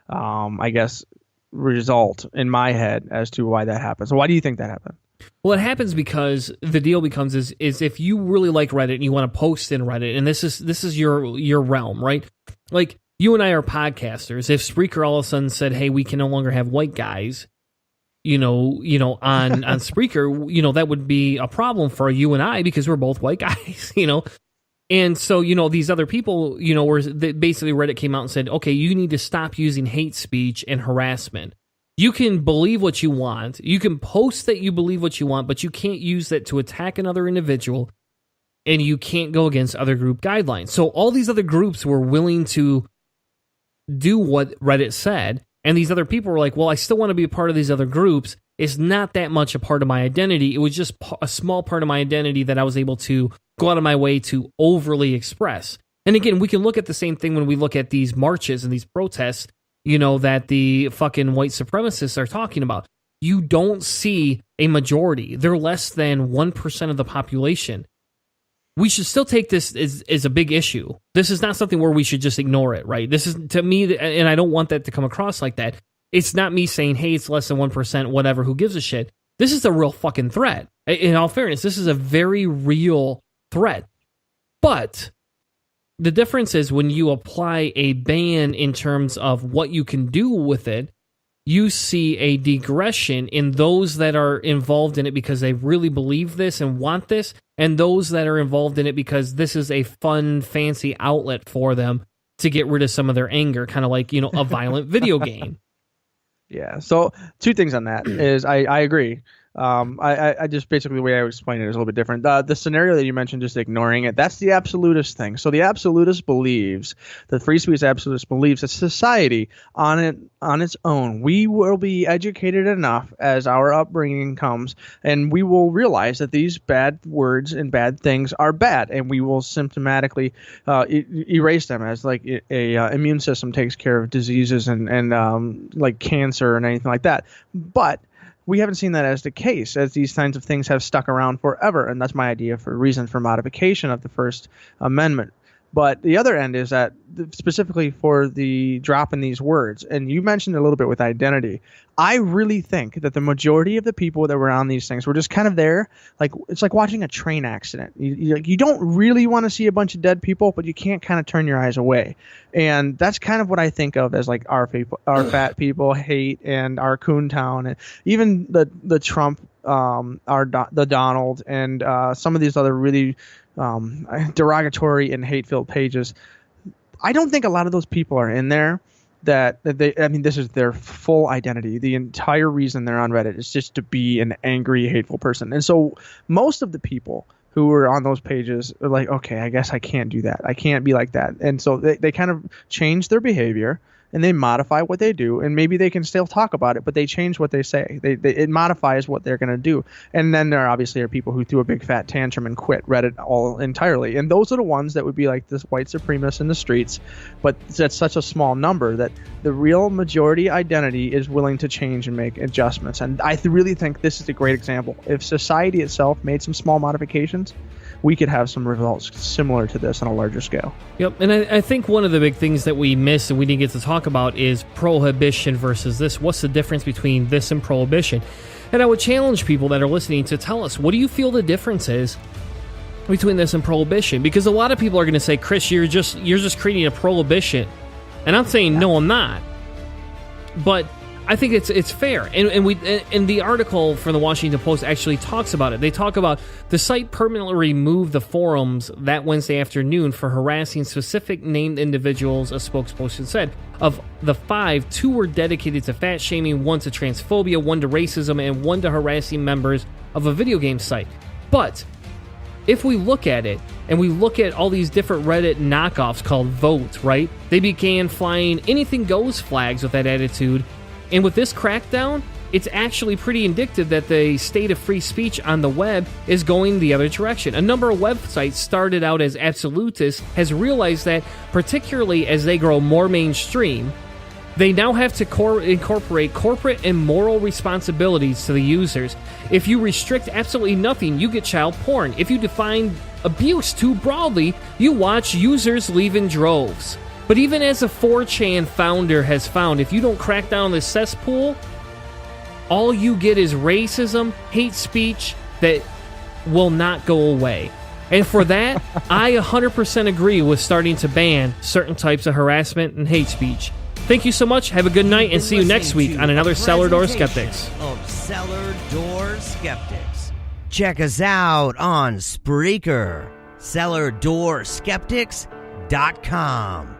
D: I guess, result in my head as to why that happens. So why do you think that happened?
C: Well, it happens because the deal becomes is if you really like Reddit and you want to post in Reddit, and this is your realm, right? Like, you and I are podcasters. If Spreaker all of a sudden said, "Hey, we can no longer have white guys," on Spreaker, that would be a problem for you and I because we're both white guys, And so, these other people, basically Reddit came out and said, okay, you need to stop using hate speech and harassment. You can believe what you want. You can post that you believe what you want, but you can't use that to attack another individual, and you can't go against other group guidelines. So all these other groups were willing to do what Reddit said, and these other people were like, well, I still want to be a part of these other groups. It's not that much a part of my identity. It was just a small part of my identity that I was able to go out of my way to overly express. And again, we can look at the same thing when we look at these marches and these protests, that the fucking white supremacists are talking about. You don't see a majority. They're less than 1% of the population. We should still take this as a big issue. This is not something where we should just ignore it, right? This is, to me, and I don't want that to come across like that. It's not me saying, hey, it's less than 1%, whatever, who gives a shit. This is a real fucking threat. In all fairness, this is a very real threat. But the difference is when you apply a ban in terms of what you can do with it, you see a digression in those that are involved in it because they really believe this and want this, and those that are involved in it because this is a fun, fancy outlet for them to get rid of some of their anger, kind of like, a violent video game.
D: Yeah. So two things on that is I agree. I just basically the way I would explain it is a little bit different. The scenario that you mentioned, just ignoring it, that's the absolutist thing. So the absolutist believes, the free speech absolutist believes that society on its own, we will be educated enough as our upbringing comes, and we will realize that these bad words and bad things are bad, and we will symptomatically erase them as like a immune system takes care of diseases and like cancer and anything like that. But we haven't seen that as the case, as these kinds of things have stuck around forever, and that's my idea for reason for modification of the First Amendment. But the other end is that specifically for the drop in these words, and you mentioned a little bit with identity, I really think that the majority of the people that were on these things were just kind of there, like it's like watching a train accident. You don't really want to see a bunch of dead people, but you can't kind of turn your eyes away. And that's kind of what I think of as like our people, our fat people hate, and our Coontown, and even the Trump, the Donald, and some of these other really derogatory and hate-filled pages. I don't think a lot of those people are in there that this is their full identity. The entire reason they're on Reddit is just to be an angry, hateful person. And so most of the people who were on those pages are like, okay, I guess I can't do that. I can't be like that. And so they kind of change their behavior and they modify what they do, and maybe they can still talk about it, but they change what they say. It modifies what they're going to do. And then there obviously are people who threw a big fat tantrum and quit Reddit all entirely. And those are the ones that would be like this white supremacist in the streets, but that's such a small number that the real majority identity is willing to change and make adjustments. And I really think this is a great example. If society itself made some small modifications, we could have some results similar to this on a larger scale.
C: Yep, and I think one of the big things that we missed and we didn't get to talk about is prohibition versus this. What's the difference between this and prohibition? And I would challenge people that are listening to tell us, what do you feel the difference is between this and prohibition? Because a lot of people are going to say, Chris, you're just creating a prohibition. And I'm saying, no, I'm not. But I think it's fair, and the article from the Washington Post actually talks about it. They talk about the site permanently removed the forums that Wednesday afternoon for harassing specific named individuals, a spokesperson said. Of the 5, 2 were dedicated to fat shaming, 1 to transphobia, 1 to racism, and 1 to harassing members of a video game site. But if we look at it, and we look at all these different Reddit knockoffs called Vote, right? They began flying anything goes flags with that attitude. And with this crackdown, it's actually pretty indicative that the state of free speech on the web is going the other direction. A number of websites started out as absolutists has realized that, particularly as they grow more mainstream, they now have to incorporate corporate and moral responsibilities to the users. If you restrict absolutely nothing, you get child porn. If you define abuse too broadly, you watch users leave in droves. But even as a 4chan founder has found, if you don't crack down on the cesspool, all you get is racism, hate speech that will not go away. And for that, I 100% agree with starting to ban certain types of harassment and hate speech. Thank you so much. Have a good night, and see you next week on another Cellar Door Skeptics.
Q: Of Cellar Door Skeptics. Check us out on Spreaker. CellarDoorSkeptics.com.